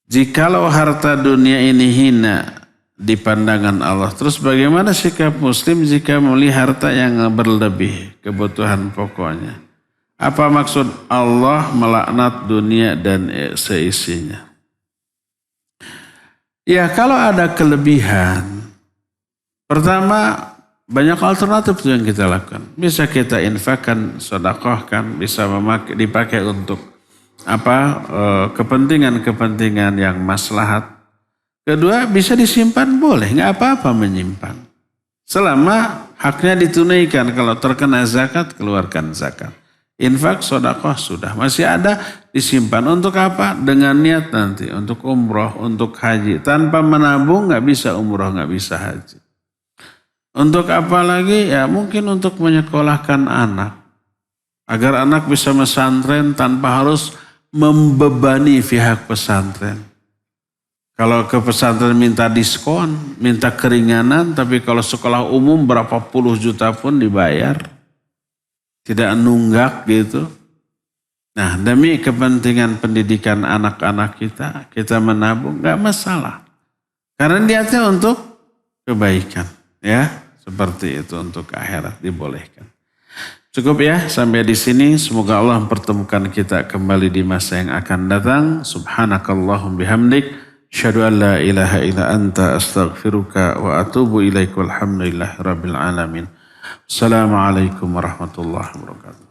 jikalau harta dunia ini hina di pandangan Allah, terus bagaimana sikap muslim jika melihat harta yang berlebih kebutuhan pokoknya? Apa maksud Allah melaknat dunia dan seisinya? Ya kalau ada kelebihan, pertama banyak alternatif yang kita lakukan. Bisa kita infakkan, sedekahkan, bisa dipakai untuk kepentingan-kepentingan yang maslahat. Kedua, bisa disimpan, boleh, nggak apa-apa menyimpan. Selama haknya ditunaikan, kalau terkena zakat, keluarkan zakat. Infak, sedekah sudah, masih ada, disimpan. Untuk apa? Dengan niat nanti, untuk umroh, untuk haji. Tanpa menabung nggak bisa umroh, nggak bisa haji. Untuk apa lagi? Ya mungkin untuk menyekolahkan anak. Agar anak bisa pesantren tanpa harus membebani pihak pesantren. Kalau ke pesantren minta diskon, minta keringanan, tapi kalau sekolah umum berapa puluh juta pun dibayar. Tidak nunggak gitu. Nah demi kepentingan pendidikan anak-anak kita menabung, gak masalah. Karena niatnya untuk kebaikan. Ya, seperti itu, untuk akhirat dibolehkan. Cukup ya sampai di sini. Semoga Allah mempertemukan kita kembali di masa yang akan datang. Subhanakallahum bihamdik. Asyhadu an la ilaha illa anta astaghfiruka wa atubu ilaik. Walhamdulillahi rabbil alamin. Assalamualaikum warahmatullahi wabarakatuh.